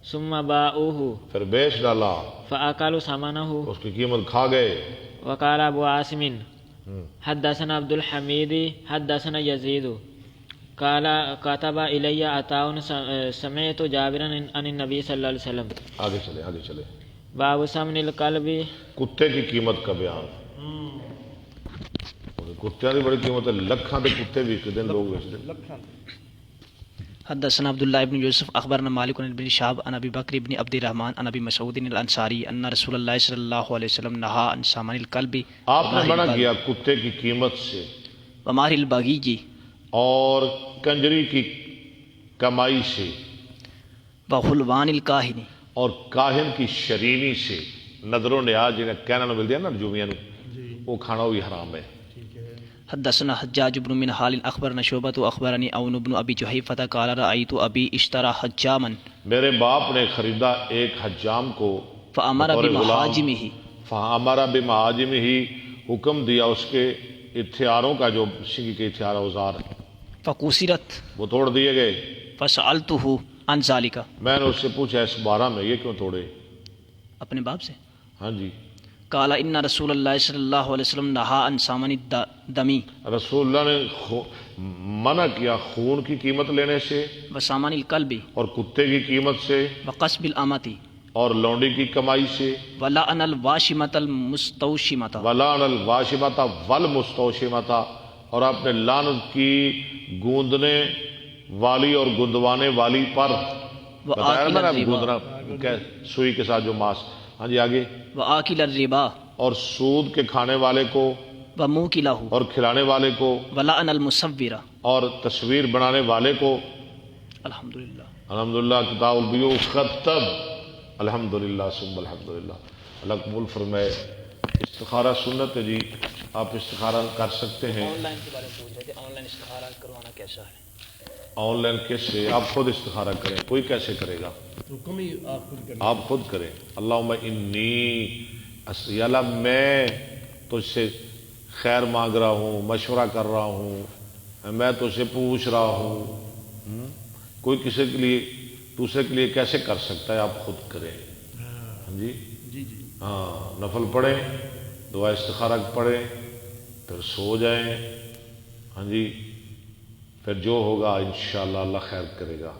ثم باؤہ، پھر بیچ ڈالا، فاکلوا ثمنہ، اس کی قیمت کھا گئے۔ وقال ابو عاصم حدثنا عبد الحمید حدثنا یزید قال كتب الی عطاء سمعت جابرا عن النبی صلی اللہ علیہ وسلم۔ آگے چلے باب ثمن الکلب، کتے کی قیمت کا بیان۔ کتوں کی بڑی قیمت ہے، لکھاں دے کتے بھی کدن لوگ بیچتے ہیں۔ حدثنا عبد الله بن يوسف اخبرنا مالك بن شهاب عن ابي بكر بن عبد الرحمن عن ابي مسعود الانصاري ان رسول الله صلى الله عليه وسلم نهى عن ثمن الكلب، آپ نے منع کیا کتے کی قیمت سے ومہر البغي، اور کنجری کی کمائی سے، وحلوان الکاہن، اور کاہن کی شرینی سے، نظر و نیاز جنہیں کہنا نہ مل دیا نا نجومیاں وہ کھانا بھی حرام ہے۔ حدثنا حجاج بن منهال اخبرنا شعبۃ اخبرني عون بن ابي جحيفة قال رأيت ابي اشترى حجاما، میرے باپ نے خریدا ایک حجام کو، فامر بطور غلام، بمحاجمه، فامر بمحاجمه، حکم دیا اس کے ہتھیاروں کا، جو سنگی کے ہتھیار اوزار فقصرت، وہ توڑ دیے گئے۔ فسألته عن ذلك، میں نے اس سے پوچھا اس بارہ میں یہ کیوں توڑے؟ اپنے باپ سے، ہاں جی، قال ان رسول اللہ صلی اللہ علیہ وسلم نہا عن ثمن الدم، رسول اللہ نے منع کیا خون کی قیمت لینے سے، وثمن الکلب، اور کتے کی قیمت سے، وقصب الامۃ، اور لونڈی کی کمائی سے، ولعن الواشمۃ المستوشمۃ، ولعن الواشمۃ والمستوشمۃ، اور آپ نے لعنت کی گوندنے والی اور گندوانے والی پر، بتایا نا گوندنا سوئی کے ساتھ جو ماس۔ ہاں جی آگے، وآکل الربا، اور سود کے کھانے والے کو، وموکلہ اور کھلانے والے کو، ولعن المصور. اور تصویر بنانے والے کو. الحمدللہ. الحمدللہ کتاب البیوع ختم. الحمدللہ ثم الحمدللہ. اللہ قبول فرمائے. استخارہ سنت ہے جی، آپ استخارہ کر سکتے ہیں. آن لائن کے بارے میں پوچھ رہے تھے، آن لائن استخارہ کروانا کیسا ہے؟ آن لائن کیسے؟ آپ خود استخارہ کریں، کوئی کیسے کرے گا؟ حکم ہی آپ خود کریں. آپ خود کریں. اللہم انی یا اللہ میں تجھ سے خیر مانگ رہا ہوں، مشورہ کر رہا ہوں، میں تجھ سے پوچھ رہا ہوں. کوئی کسی کے لیے دوسرے کے لیے کیسے کر سکتا ہے؟ آپ خود کریں. ہاں جی جی جی ہاں، نفل پڑھیں، دعا استخارہ پڑھیں، پھر سو جائیں. ہاں جی، پھر جو ہوگا انشاءاللہ اللہ خیر کرے گا.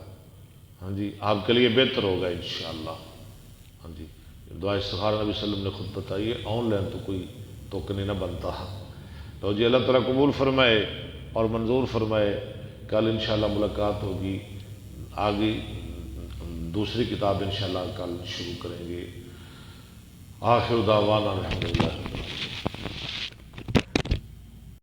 ہاں جی، آپ کے لیے بہتر ہوگا انشاءاللہ. ہاں جی، دعا استخارہ نبی صلی اللہ علیہ وسلم نے خود بتائی ہے. آن لائن تو کوئی توقع نہ بنتا. تو جی اللہ تعالیٰ قبول فرمائے اور منظور فرمائے. کل انشاءاللہ ملاقات ہوگی. آگے دوسری کتاب انشاءاللہ کل شروع کریں گے. آخر دعوانا الحمدللہ.